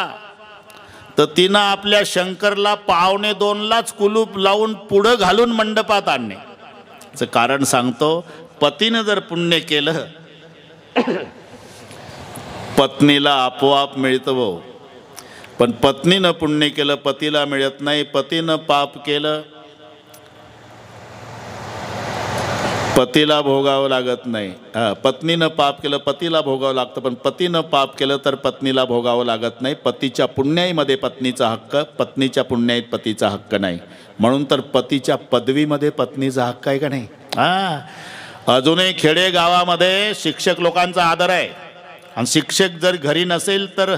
तर तिनं आपल्या शंकरला 1:45लाच कुलूप लावून पुढं घालून मंडपात आणणे. याचं कारण सांगतो. पतीनं जर पुण्य केलं, पत्नीला आपोआप मिळतं भाऊ. पण पत्नीनं पुण्य केलं, पतीला मिळत नाही. पतीनं पाप केलं, पतीला भोगावं लागत नाही. पत्नीनं पाप केलं, पतीला भोगावं लागतं. पण पतीनं पाप केलं तर पत्नीला भोगावं लागत नाही. पतीच्या पुण्याईमध्ये पत्नीचा हक्क, पत्नीच्या पुण्याईत पतीचा हक्क नाही. म्हणून तर पतीच्या पदवीमध्ये पत्नीचा हक्क आहे का नाही? अजूनही खेडेगावामध्ये शिक्षक लोकांचा आदर आहे. आणि शिक्षक जर घरी नसेल तर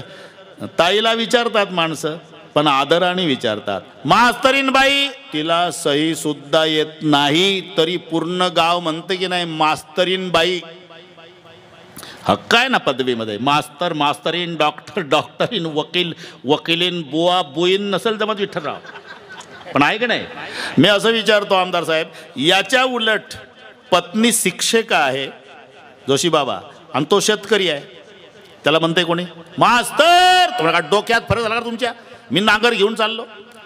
ताईला विचारतात माणसं, पण आदराने विचारतात. मास्तरीन बाई, तिला सही सुद्धा येत नाही तरी पूर्ण गाव म्हणते की नाही मास्तरीन बाई. हक्क आहे ना पदवीमध्ये. मास्तर, मास्तरीन, डॉक्टर, डॉक्टरीन, वकील, वकिलीन, बुवा, बुईन नसेल जमत विठ्ठलराव. पण आहे की नाही? मी असं विचारतो आमदार साहेब, याच्या उलट पत्नी शिक्षक आहे जोशी बाबा, आणि तो शेतकरी आहे, त्याला म्हणते कोणी मास्तर? तुम्हाला डोक्यात फरक झाला का तुमच्या? मी नांगर घेऊन चाललो.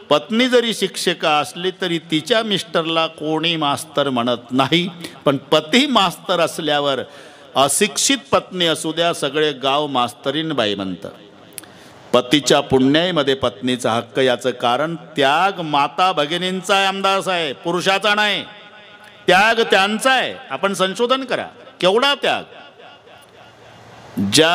पत्नी जरी शिक्षिका असली तरी तिच्या मिस्टरला कोणी मास्तर म्हणत नाही. पण पती मास्तर असल्यावर अशिक्षित पत्नी असू द्या, सगळे गाव मास्तरीन बाई म्हणतं. पतीच्या पुण्याईमध्ये पत्नीचा हक्क. याचं कारण त्याग माता भगिनींचा आहे आमदार साहेब, पुरुषाचा नाही. त्याग त्यांचा आहे. आपण संशोधन करा, केवढा त्याग. ज्या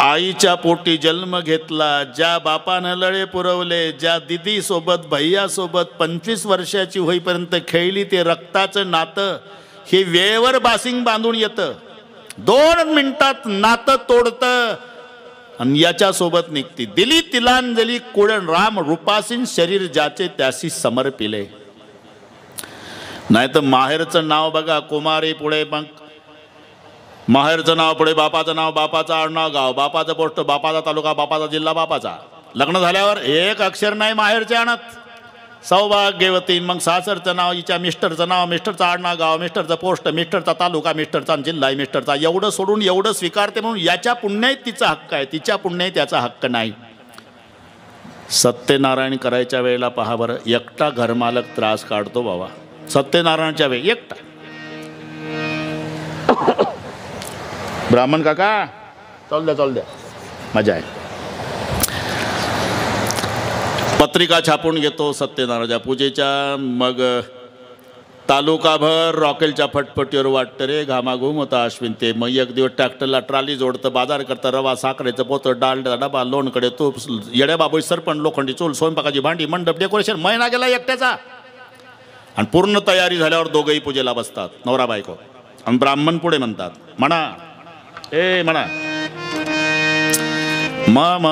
आईच्या पोटी जन्म घेतला, ज्या बापानं लळे पुरवले, ज्या दिदी सोबत भैया सोबत 25 वर्षाची होईपर्यंत खेळली, ते रक्ताचं नातं हे वेळेवर बासिंग बांधून येतं. 2 मिनिटात नातं तोडतं आणि याच्यासोबत निघती. दिली तिलांजली कुळण राम, रूपासीन शरीर ज्याचे त्याशी समर्पिले. नाही तर माहेरचं नाव बघा, कुमारी पुढे मग माहेरचं नाव पुढे बापाचं नाव, बापाचं आडनाव, गाव बापाचं, पोस्ट बापाचा, तालुका बापाचा, जिल्हा बापाचा. लग्न झाल्यावर एक अक्षर नाही माहेरचे आणत. सौभाग्यवती. मग सासरचं नाव, हिच्या मिस्टरचं नाव, मिस्टरचं आडनाव, गाव, मिस्टरचं पोस्ट, मिस्टरचा तालुका, मिस्टरचा जिल्हा, मिस्टरचा. एवढं सोडून एवढं स्वीकारते म्हणून याच्या पुण्यात तिचा हक्क आहे, तिच्या पुण्यात त्याचा हक्क नाही. सत्यनारायण करायच्या वेळेला पहा बरं, एकटा घरमालक त्रास काढतो बाबा. सत्यनारायणच्या वेळी एकटा. ब्राह्मण काका चाल द्या मजा आहे. पत्रिका छापून घेतो सत्यनारायणच्या पूजेच्या. मग तालुकाभर रॉकेलच्या फटफटीवर वाटतं रे, घामाघूम होता अश्विन ते. मग एक दिवस ट्रॅक्टरला ट्राली जोडतं, बाजार करतं, रवा साखरेचं पोतं, डालडा डबा, लोणकडे तूप, येड्या बाबू सरपण, लोखंडी चूल, स्वयंपाकाची भांडी, मंडप, डेकोरेशन. महिना गेला एकट्याचा. आणि पूर्ण तयारी झाल्यावर दोघंही पूजेला बसतात, नवरा बायको. आणि ब्राह्मण पुढे म्हणतात, म्हणा ए म्हणा मम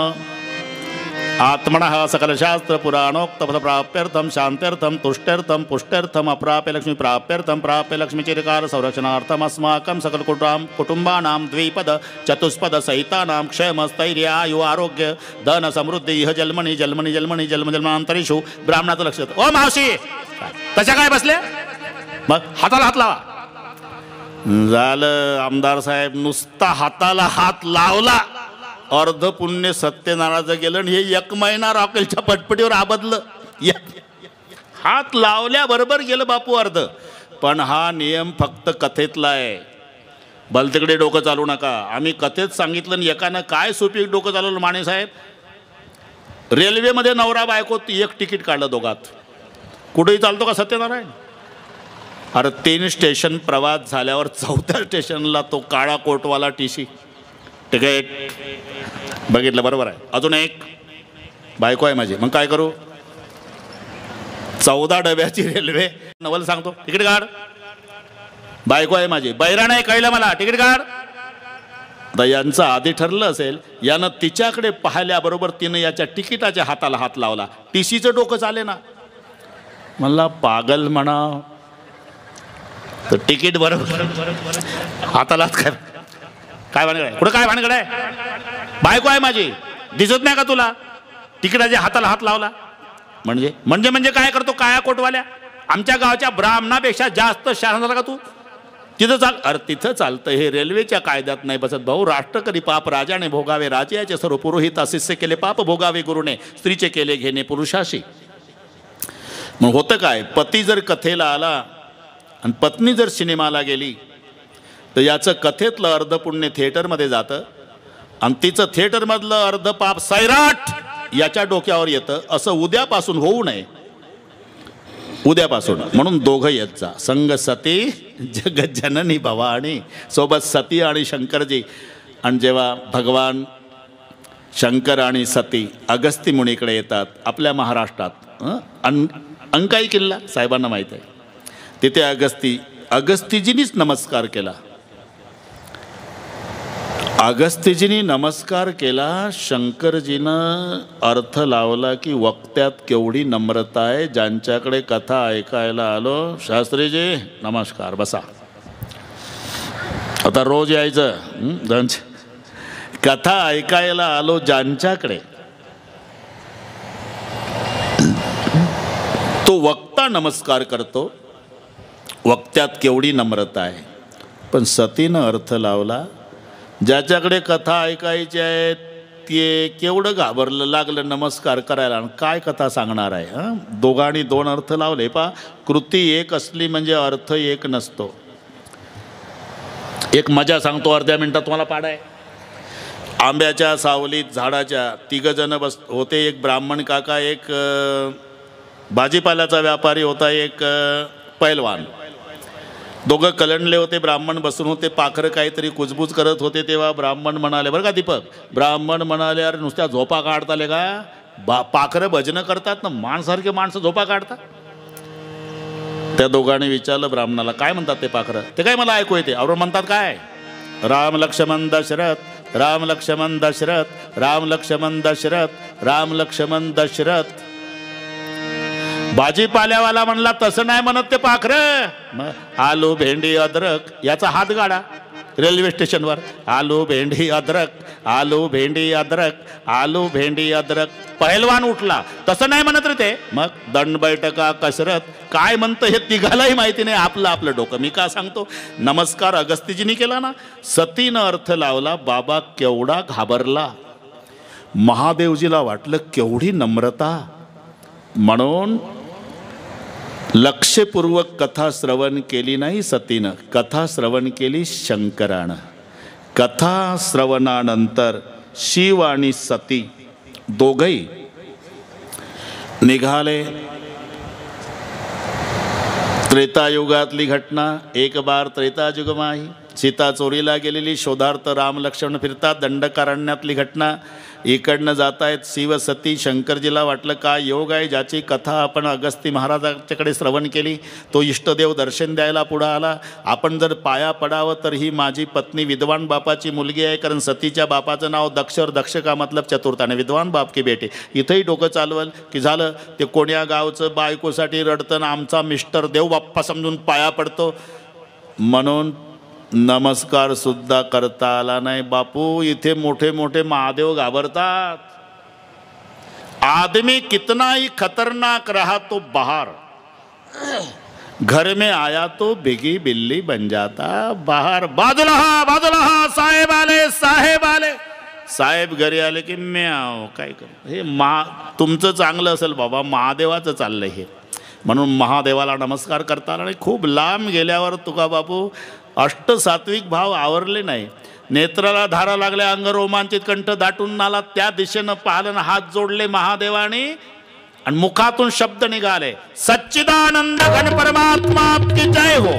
आत्मनः सकल शास्त्र पुराणोक्त पद प्राप्यर्थम शांत्यर्थम तुष्ट्यर्थम पुष्ट्यर्थम अप्राप्य लक्ष्मी प्राप्यर्थम प्राप्य लक्ष्मी चिरकार संरक्षणार्थम अस्माकं सकल कुटुंबानां द्विपद चतुष्पद सहितानां क्षेम स्थैर्य आयु आरोग्य धन समृद्धी इह जन्मनी जन्मनी जन्मनी जन्म जन्मांतरीषु. ब्राह्मणाचं लक्ष. ओ मावशी तशा काय बसले, मग हाताला हात लावा. झालं आमदार साहेब, नुसता हाताला हात लावला, अर्ध पुण्य सत्यनारायणाचं गेलं. आणि हे 1 महिना रॉकेलच्या पटपटीवर आबदलं. हात लावल्याबरोबर गेलं बापू अर्ध. पण हा नियम फक्त कथेतला आहे. भलतिकडे डोकं चालू नका. आम्ही कथेत सांगितलं आणि एकानं काय सुपीक डोकं चालवलं माने साहेब. रेल्वेमध्ये नवरा बायको 1 तिकीट काढलं दोघात. कुठेही चालतो का सत्यनारायण? अरे 3 स्टेशन प्रवास झाल्यावर 4थ्या स्टेशनला तो काळा कोटवाला टीसी तिकीट बघितलं. बरोबर आहे. अजून एक बायको आहे माझी, मग काय करू? 14 डब्याची रेल्वे. नवल सांगतो तिकीट काढ. बायको आहे माझी, बैरा नाही कळलं मला, तिकीट काढ. आता यांचं आधी ठरलं असेल, यानं तिच्याकडे पाहिल्याबरोबर तिनं याच्या तिकिटाच्या हाताला हात लावला. टीसीचं डोकं चाले ना. म्हणला पागल म्हणा तर तिकीट बरोबर हाताला काय काय भानगड आहे? कुठं काय भानगड आहे? बायको आहे माझी, दिसत नाही का तुला? तिकिटाच्या हाताला हात लावला. म्हणजे म्हणजे म्हणजे काय करतो काया कोटवाल्या? आमच्या गावाच्या ब्राह्मणापेक्षा जास्त शहाणा झाला का तू? तिथं चाल. अरे तिथं चालतं, हे रेल्वेच्या कायद्यात नाही बसत भाऊ. राष्ट्र करी पाप राजाने भोगावे, राजाचे सर्व पुरोहित अशिष्य केले पाप भोगावे गुरुने, स्त्रीचे केले घेणे पुरुषाशी. मग होतं काय, पती जर कथेला आला आणि पत्नी जर सिनेमाला गेली तर याचं कथेतलं अर्ध पुण्य थिएटरमध्ये जातं आणि तिचं थिएटरमधलं अर्ध पाप सैराट याच्या डोक्यावर येतं. असं उद्यापासून होऊ नये, उद्यापासून. म्हणून दोघं येत जा. संग सती जगज्जननी भवानी, सोबत सती आणि शंकरजी. आणि जेव्हा भगवान शंकर आणि सती अगस्ती मुनीकडे येतात आपल्या महाराष्ट्रात, अंकाई किल्ला साहेबांना माहीत आहे, तिथे अगस्तीजीनीच नमस्कार केला. अगस्तीजींनी नमस्कार केला. शंकरजीनं अर्थ लावला की वक्त्यात केवढी नम्रता आहे. ज्यांच्याकडे कथा ऐकायला आलो, शास्त्रीजी नमस्कार बसा. आता रोज यायचं. कथा ऐकायला आलो ज्यांच्याकडे, तो वक्ता नमस्कार करतो. वक्त्यात केवढी नम्रता आहे. पण सतीनं अर्थ लावला, ज्याच्याकडे कथा ऐकायची आहे ते केवढं घाबरलं, लागलं नमस्कार करायला. आणि काय कथा सांगणार आहे? दोघांनी दोन अर्थ लावले. कृती एक असली म्हणजे अर्थ एक नसतो. एक मजा सांगतो, अर्ध्या मिनिटात तुम्हाला पाडाय. आंब्याच्या सावलीत झाडाच्या तिघजण होते. एक ब्राह्मण काका, एक भाजीपाल्याचा व्यापारी होता, एक पैलवान. दोघं कलंडले होते. ब्राह्मण बसून होते, पाखरं काहीतरी कुजबूज करत होते. तेव्हा ब्राह्मण म्हणाले, बरं का दीपक, ब्राह्मण म्हणाले, अरे नुसत्या झोपा काढता आले का? पाखरं भजनं करतात ना, माणसारखे माणसं झोपा काढतात. त्या दोघांनी विचारलं ब्राह्मणाला, काय म्हणतात ते पाखरं? ते काय मला ऐकू येते. और म्हणतात काय? राम लक्ष्मण दशरथ, राम लक्ष्मण दशरथ, राम लक्ष्मण दशरथ, राम लक्ष्मण दशरथ. भाजीपाल्यावाला म्हणला, तसं नाही म्हणत ते पाखरं. आलू भेंडी अद्रक याचा हात गाडा रेल्वे स्टेशनवर. आलू भेंडी अद्रक, आलू भेंडी अद्रक, आलू भेंडी अद्रक. पहिलवान उठला, तसं नाही म्हणत रे ते. मग दंड बैठका कसरत काय म्हणतं हे तिघालाही माहिती नाही. आपलं आपलं डोकं. मी का सांगतो, नमस्कार अगस्तीजींनी केला ना, सतीनं अर्थ लावला. बाबा केवढा घाबरला. महादेवजीला वाटलं केवढी नम्रता. म्हणून लक्षपूर्वक कथा श्रवण केली नाही सतीनं, कथा श्रवण केली शंकरानं. कथा श्रवणानंतर शिव आणि सती दोघही निघाले. त्रेतायुगातली घटना. एक बार त्रेतायुग माही. सीता चोरीला गेलेली, शोधार्थ राम लक्ष्मण फिरतात. दंडकारण्यातली घटना. इकडनं जात आहेत शिव सती. शंकरजीला वाटलं काय योग आहे, ज्याची कथा आपण अगस्ती महाराजांच्याकडे श्रवण केली तो इष्टदेव दर्शन द्यायला पुढं आला. आपण जर पाया पडावं तर ही माझी पत्नी विद्वान बापाची मुलगी आहे, कारण सतीच्या बापाचं नाव दक्ष और दक्ष का मतलब चतुर्थाने, विद्वान बाप की बेटे. इथंही डोकं चालवल की झालं ते कोण्या गावचं बायकोसाठी रडतं, आमचा मिस्टर देव बाप्पा समजून पाया पडतो. म्हणून नमस्कार सुद्धा करता आला नाही. बापू इथे मोठे मोठे महादेव घाबरतात. आदमी कितना ही खतरनाक रहा तो बाहर, घर में आया तो बिगी बिल्ली बन जाता. बाहर बाजूला हा, बाजूला हा, साहेब आले, साहेब आले. साहेब घरी आले की म्याव. काय कर हे तुमचं चांगलं असेल बाबा, महादेवाचं चाललंय हे. म्हणून महादेवाला नमस्कार करता आला नाही. खूप लांब गेल्यावर तुका बापू अष्टसात्विक भाव आवरले नाही. नेत्राला धारा लागल्या, अंग रोमांचित, कंठ दाटून आला. त्या दिशेनं पाहिलं, हात जोडले महादेवाने आणि मुखातून शब्द निघाले, सच्चिदानंद घन परमात्मा आपकी जय हो,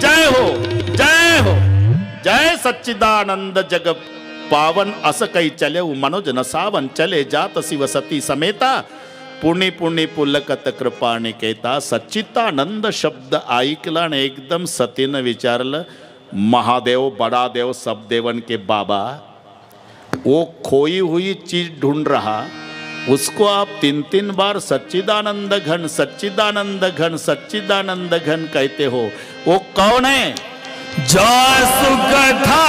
जय हो, जय हो, जय सच्चिदानंद जग पावन. असं काही चले मनोज नसावन, चले जात शिव सती समेता, पुणे पुणे पुलकत कृपा निकेता. सच्चिदानंद शब्द ऐकला आणि एकदम सतीनं विचारलं, महादेव बड़ा देव सब देवन के बाबा, वो खोई हुई चीज ढूंढ रहा, उसको आप 3-3 बार सच्चिदानंद घन, सच्चिदानंद घन, सच्चिदानंद घन कहते हो, वो कौन है? सुकथा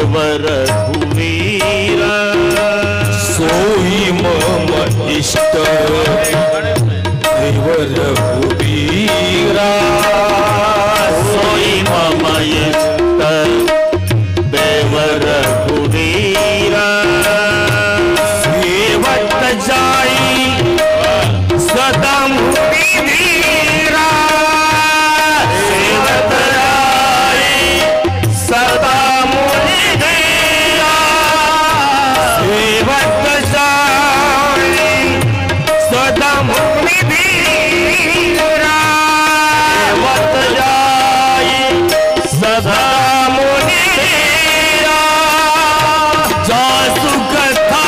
देवर रघुवीरा सोई मम इष्ट देव रघुवीरा सोई मम इष्ट देव रघुवीरा सेवत जाई सदा मुनि धीरा सेवत जाई सदा मुनि धीरा सेवत जाई सदा मुनि धीरा सेवत जाई सदा मुनि धीरा जासु कथा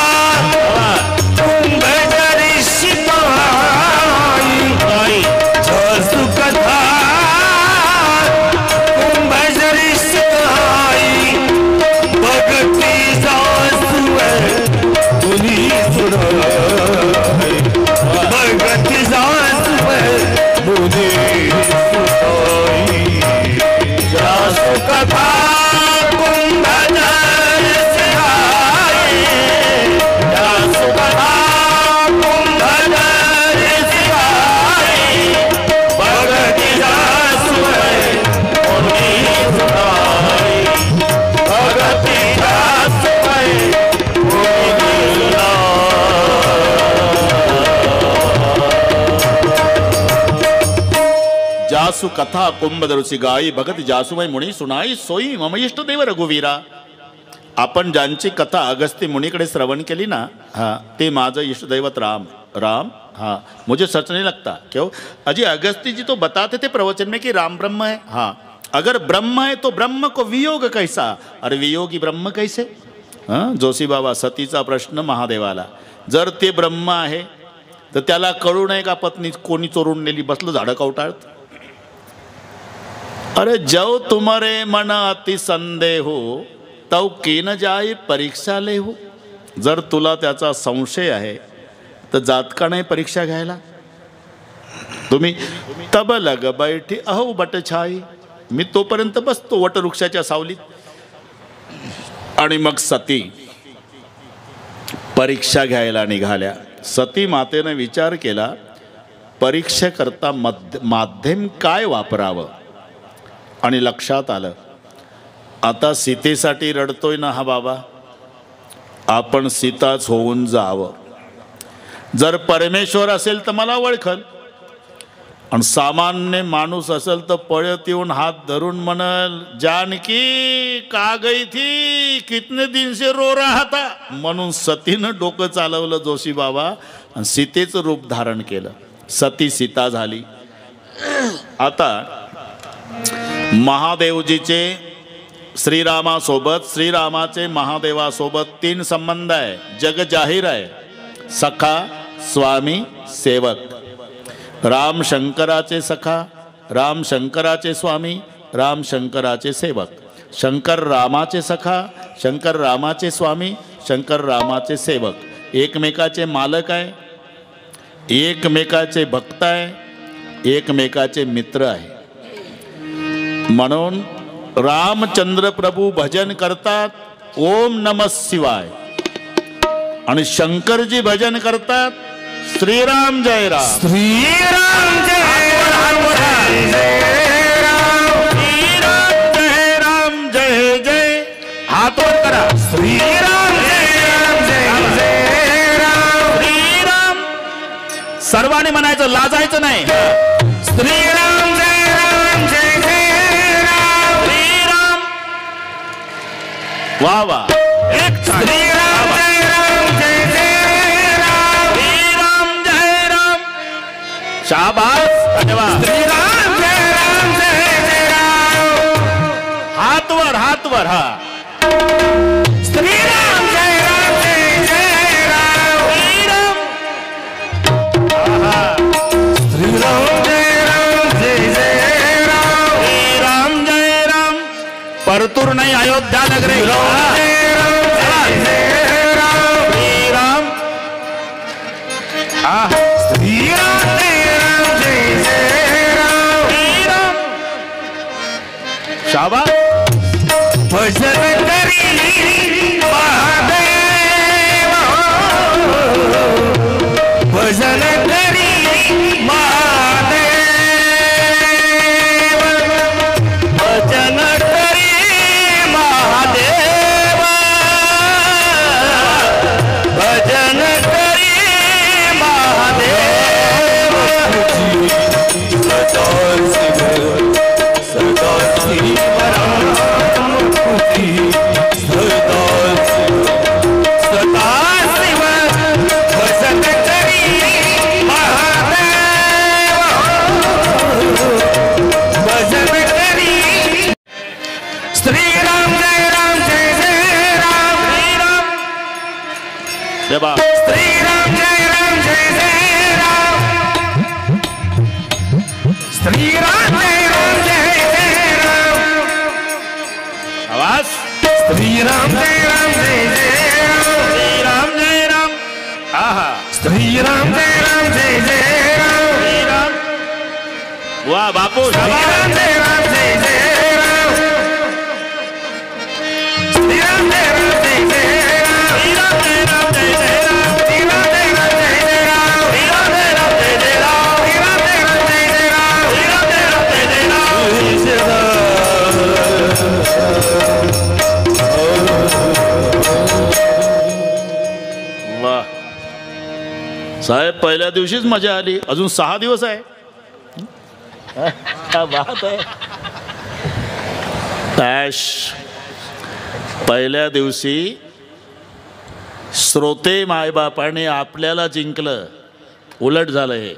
जासु कथा कुंभदरुसी गाई भगत जासुमय मुनी सुनाई सोई मम इष्ट देव रघुवीरा. आपण ज्यांची कथा अगस्त्य मुनीकडे श्रवण केली ना, हाँ ते माझं इष्टदैवत राम. राम हाँ मुझे सच नहीं लगता. क्यों? अजी अगस्त्य जी तो बताते थे प्रवचन में कि राम ब्रह्म है. हाँ अगर ब्रह्म है तो ब्रह्म को वियोग कैसा, अरे वियोगी ब्रह्म कैसे. हाँ जोशी बाबा सतीचा प्रश्न महादेवाला, जर ते ब्रह्म आहे तर त्याला कळू नये का पत्नी कोणी चोरून नेली, बसलं झाडं कवटाळत. अरे जव तुम्हारे मन अति संदेह हो तव केन जाय परीक्षा ले हो. जर तुला त्याचा संशय आहे तर जात का नाही परीक्षा घ्यायला. तुम्ही तब लग बैठी अहो बटछाई, मी तोपर्यंत बसतो वटवृक्षाच्या सावलीत. आणि मग सती परीक्षा घ्यायला निघाल्या. सती मातेने विचार केला परीक्षेकरता माध्यम काय वापरावं, आणि लक्षात आलं आता सीतेसाठी रडतोय ना हा बाबा, आपण सीताच होऊन जावं. जर परमेश्वर असेल तर मला ओळखल, आणि सामान्य माणूस असेल तर पळत येऊन हात धरून म्हणल जानकी का गई थी, कितने दिन से रो रहा था. म्हणून सतीनं डोकं चालवलं जोशी बाबा आणि सीतेचं रूप धारण केलं. सती सीता झाली. आता महादेवजीचे श्रीरामासोबत, श्रीरामाचे महादेवासोबत 3 संबंध आहे, जग जाहीर आहे. सखा, स्वामी, सेवक. राम शंकराचे सखा, राम शंकराचे स्वामी, राम शंकराचे सेवक. शंकर रामाचे सखा, शंकर रामाचे स्वामी, शंकर रामाचे सेवक. एकमेकाचे मालक आहे, एकमेकाचे भक्त आहे, एकमेकाचे मित्र आहे. म्हणून रामचंद्र प्रभू भजन करतात ओम नमः शिवाय, आणि शंकरजी भजन करतात श्रीराम जय राम. श्रीराम जय राम जय राम, श्रीराम जय राम जय जय. हात वर करा. श्रीराम जय राम जय जय राम, श्रीराम. सर्वांनी म्हणायचं, लाजायचं नाही. श्रीराम जय राम जय जय राम, श्रीराम. वा वा. एक श्रीराम जय राम जय जय राम, श्रीराम जय राम. शाबास. धन्यवाद. श्रीराम जय राम जय जय राम. हात वर, हात वर. हा श्रीराम जय राम जय जय राम, श्रीराम. श्रीराम जय राम जय जय राम, श्रीराम जय राम. परतूर नाही, अयोध्या नगरी. श्रीराम जय राम जय जय राम, श्रीराम. श्रीराम जय राम जय जय राम, श्रीराम. शाबास. भजन करी महादेव भजन करी महादेव भजन करी महादेव भजन करी महादेव सदा शिव सदा शिव भजन करी महादेव भजन करी श्री राम जय राम जय जय राम जय बा श्री राम जय राम जय जय राम श्री राम जय राम जय जय राम आवाज श्री राम जय राम जय जय राम श्री राम जय राम आहा श्री राम जय राम जय जय राम श्री राम वाह बापू श्री शाबाश. राम जय राम जय जय राम श्री राम जय राम जय जय राम श्री राम जय राम जय जय राम श्री राम जय राम जय जय राम श्री राम जय राम जय जय राम श्री राम जय राम जय जय राम श्री राम जय राम जय जय राम वाह साहेब पहिल्या दिवशीच मजा आली अजून 6 दिवस आहे क्या बात आहे टॅश पहिल्या दिवशी श्रोते मायबापाने आपल्याला जिंकलं उलट झालं हे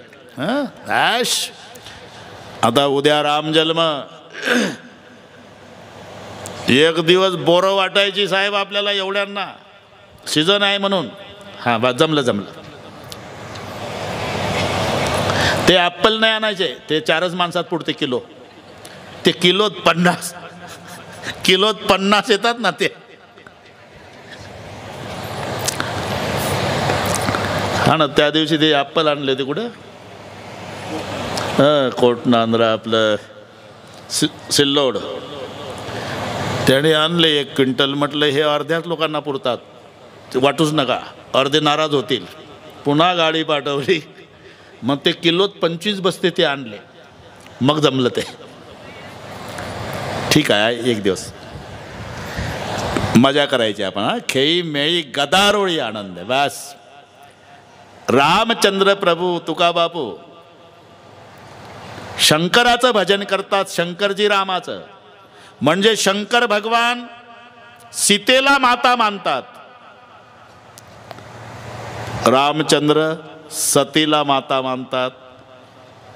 टॅश आता उद्या रामजन्म एक दिवस बोरं वाटायची साहेब आपल्याला एवढ्यांना सीझन आहे म्हणून हां बा जमलं ते ॲपल नाही आणायचे ते 4च माणसात पुरते किलो ते किलोत 50 येतात ना ते हा ना त्या दिवशी ते ॲपल आणले होते कुठं कोट नांद्रा आपलं सिल्लोड त्याने आणले 1 क्विंटल म्हटलं हे अर्ध्याच लोकांना पुरतात ते वाटूच नका अर्धे नाराज होतील पुन्हा गाडी पाठवली मग ते किलोत 25 बसते ते आणले मग जमलं ते ठीक आहे एक दिवस मजा करायची आपण हा खेळी मेळी गदारोळी आनंद बस रामचंद्र प्रभू तुका बापू शंकराचं भजन करतात शंकरजी रामाचं म्हणजे शंकर भगवान सीतेला माता मानतात रामचंद्र सतीला माता मानतात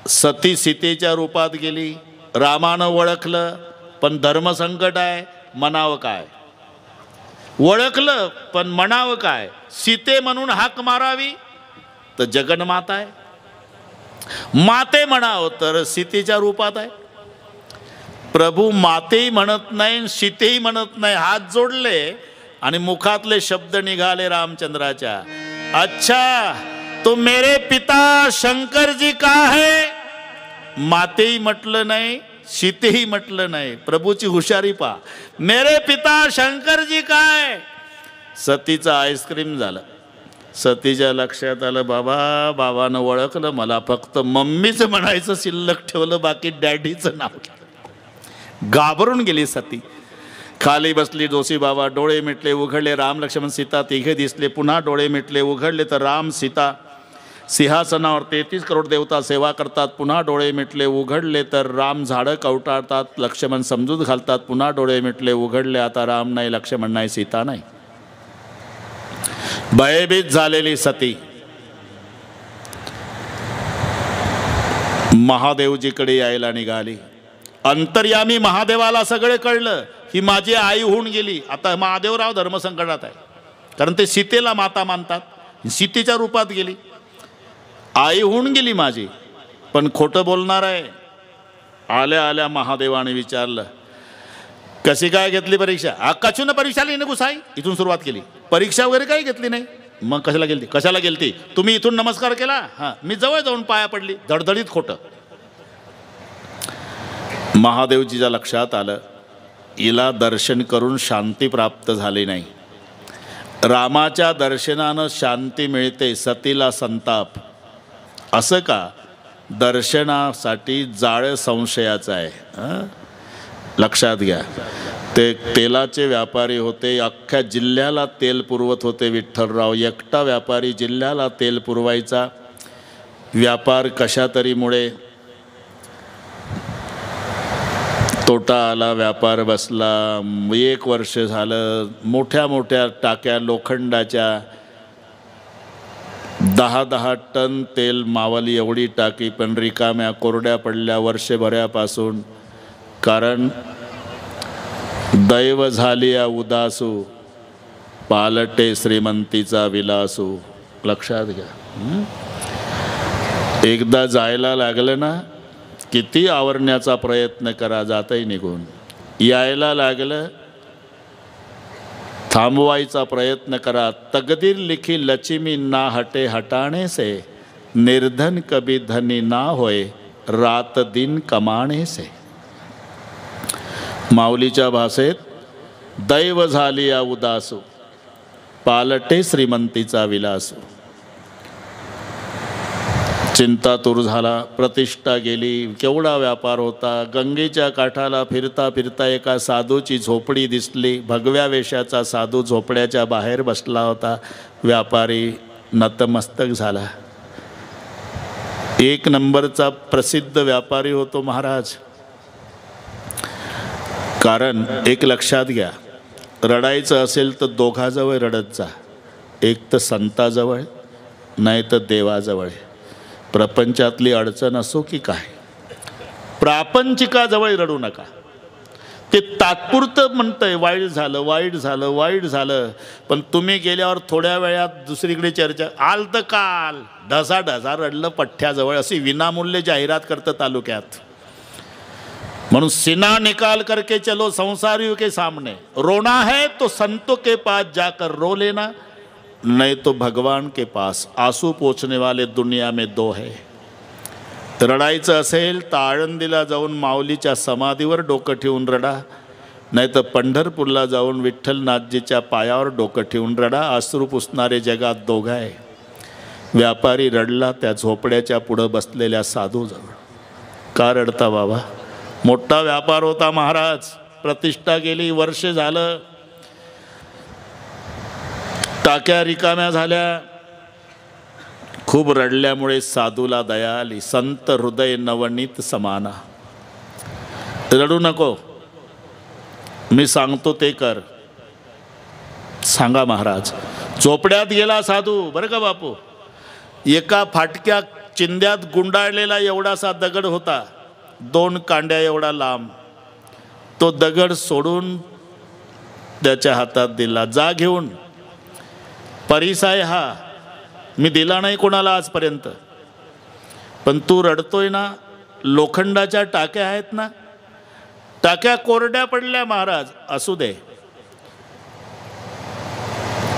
सती सीतेच्या रूपात गेली रामानं ओळखलं पण धर्मसंकट आहे म्हणावं काय ओळखलं पण म्हणावं काय सीते म्हणून हाक मारावी तर जगन्माता आहे माते म्हणावं तर सीतेच्या रूपात आहे प्रभू मातेही म्हणत नाही सीतेही म्हणत नाही हात जोडले आणि मुखातले शब्द निघाले रामचंद्राच्या अच्छा तो मेरे पिता शंकर जी का है मातेही म्हटलं नाही सीतेही म्हटलं नाही प्रभूची हुशारी पा मेरे पिता शंकर जी का है सतीचं आईस्क्रीम झालं सतीच्या लक्षात आलं बाबानं ओळखलं मला फक्त मम्मीचं म्हणायचं शिल्लक ठेवलं बाकी डॅडीचं नाव घाबरून गेली सती खाली बसली जोशी बाबा डोळे मिटले उघडले राम लक्ष्मण सीता तिघे दिसले पुन्हा डोळे मिटले उघडले तर राम सीता सिंहासनावर 33 करोड देवता सेवा करतात पुन्हा डोळे मिटले उघडले तर राम झाडं कवटाळतात लक्ष्मण समजूत घालतात पुन्हा डोळे मिटले उघडले आता राम नाही लक्ष्मण नाही सीता नाही भयभीत झालेली सती महादेवजीकडे यायला निघाली अंतर्यामी महादेवाला सगळे कळलं ही माझी आई होऊन गेली आता महादेवराव धर्मसंकटात आहे कारण ते सीतेला माता मानतात सीतेच्या रूपात गेली आई होऊन गेली माझी पण खोटं बोलणार आहे आल्या आल्या महादेवाने विचारलं कशी काय घेतली परीक्षा कशून परीक्षा लिहिणे गुसाई इथून सुरुवात केली परीक्षा वगैरे काही घेतली नाही मग कशाला गेलती तुम्ही इथून नमस्कार केला हां मी जवळ जाऊन पाया पडली धडधडीत खोटं महादेवजीच्या लक्षात आलं हिला दर्शन करून शांती प्राप्त झाली नाही. रामाच्या दर्शनानं शांती मिळते, सतीला संताप. असं का? दर्शनासाठी जाळं संशयाचं आहे. लक्षात घ्या. ते तेलाचे व्यापारी होते, अख्ख्या जिल्ह्याला तेल पुरवत होते विठ्ठलराव. एकटा व्यापारी जिल्ह्याला तेल पुरवायचा. व्यापार कशा तरीमुळे तोटा आला, व्यापार बसला. 1 वर्ष झालं. मोठ्या मोठ्या टाक्या लोखंडाच्या 10-10 टन तेल मावली एवढी टाकी, पण रिकाम्या कोरड्या पडल्या वर्षभरापासून. कारण दैव झाली या उदासू, पालटे श्रीमंतीचा विलासू. लक्षात घ्या. एकदा जायला लागलं ना, किती आवरण्याचा प्रयत्न करा, जातही निघून. यायला लागलं, थांबवायचा प्रयत्न करा. तकदीर लिखी लक्ष्मी ना हटे हटाने से, निर्धन कभी धनी ना होय, रात दिन कमाणे से. माऊलीच्या भाषेत दैव झाली या उदासू, पालटे श्रीमंतीचा विलासू. चिंतातूर झाला, प्रतिष्ठा गेली. केवढा व्यापार होता. गंगेच्या काठाला फिरता फिरता एका साधूची झोपडी दिसली. भगव्या वेशाचा साधू झोपड्याच्या बाहेर बसला होता. व्यापारी नतमस्तक झाला. 1 नंबरचा प्रसिद्ध व्यापारी होतो महाराज. कारण एक लक्षात घ्या, रडायचं असेल तर दोघाजवळ रडत जा. एक तर संताजवळ, नाही तर देवाजवळ. प्रपंचातली अडचण असो की काय, प्रापंचिकाजवळ रडू नका. ते तात्पुरतं म्हणतंय वाईट झालं, वाईट झालं, वाईट झालं. पण तुम्ही गेल्यावर थोड्या वेळात दुसरीकडे चर्चा. आलतं काल ढसा ढसा रडलं पठ्ठ्याजवळ, अशी विनामूल्य जाहिरात करतं तालुक्यात. म्हणून सीना निकाल करके चलो संसारियों के सामने. रोना है तो संतों के पास जाकर रो लेना, नहीं तो भगवान के पास. आंसू पोंछने वाले दुनिया में 2 है. रडायचं असेल तर आळंदीला जाऊन माऊलीच्या समाधीवर डोकं ठेवून रडा, नाही तर पंढरपूरला जाऊन विठ्ठलनाथजीच्या पायावर डोकं ठेवून रडा. अश्रू पुसणारे जगात 2 आहे. व्यापारी रडला त्या झोपड्याच्या पुढं बसलेल्या साधूजवळ. का रडता बाबा? मोठा व्यापार होता महाराज. प्रतिष्ठा गेली, वर्ष झालं. टाक्या रिकाम्या झाल्या. खूप रडल्यामुळे साधूला दया आली. संत हृदय नवनीत समाना. रडू नको, मी सांगतो ते कर. सांगा महाराज. झोपड्यात गेला साधू. बरं का बापू, एका फाटक्या चिंध्यात गुंडाळलेला एवढासा दगड होता, 2 कांड्या एवढा लांब. तो दगड सोडून त्याच्या हातात दिला. जा घेऊन. परिसाय हा मी दिला नाही कोणाला आजपर्यंत. पण तू रडतोय ना, लोखंडाच्या टाक्या आहेत ना, टाक्या कोरड्या पडल्या महाराज, असू दे.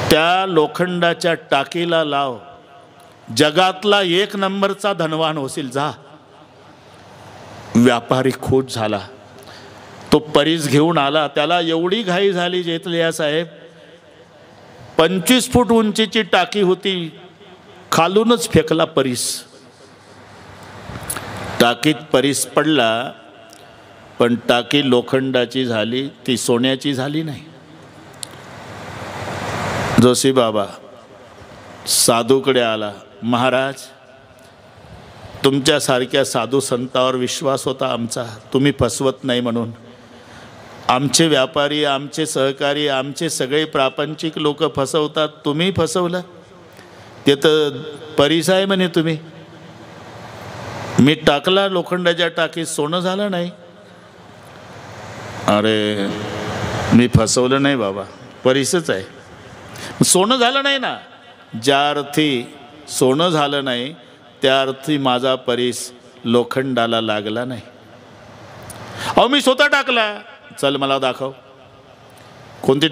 त्या लोखंडाच्या टाकीला लाव. जगातला 1 नंबरचा धनवान होशील. जा. व्यापारी खुश झाला. तो परीस घेऊन आला. त्याला एवढी घाई झाली जेतलिया साहेब, 25 फूट उंचीची टाकी होती, खालूनच फेकला परीस. टाकीत परीस पडला, पण टाकी लोखंडाची झाली, ती सोन्याची झाली नाही. जोशी बाबा साधूकडे आला. महाराज, तुमच्यासारख्या साधू संतावर विश्वास होता आमचा, तुम्ही फसवत नाही म्हणून. आमचे व्यापारी, आमचे सहकारी, आमचे सगळे प्रापंचिक लोक फसवतात, तुम्ही फसवलं. ते तर परिसाय म्हणे तुम्ही. मी टाकला लोखंडाच्या टाकीत, सोनं झालं नाही. अरे मी फसवलं नाही बाबा, परिसच आहे. सोनं झालं नाही ना. ज्या अर्थी सोनं झालं नाही त्या अर्थी माझा परीस लोखंडाला लागला नाही. अहो मी स्वतः टाकला. चल मला दाखव. कोणती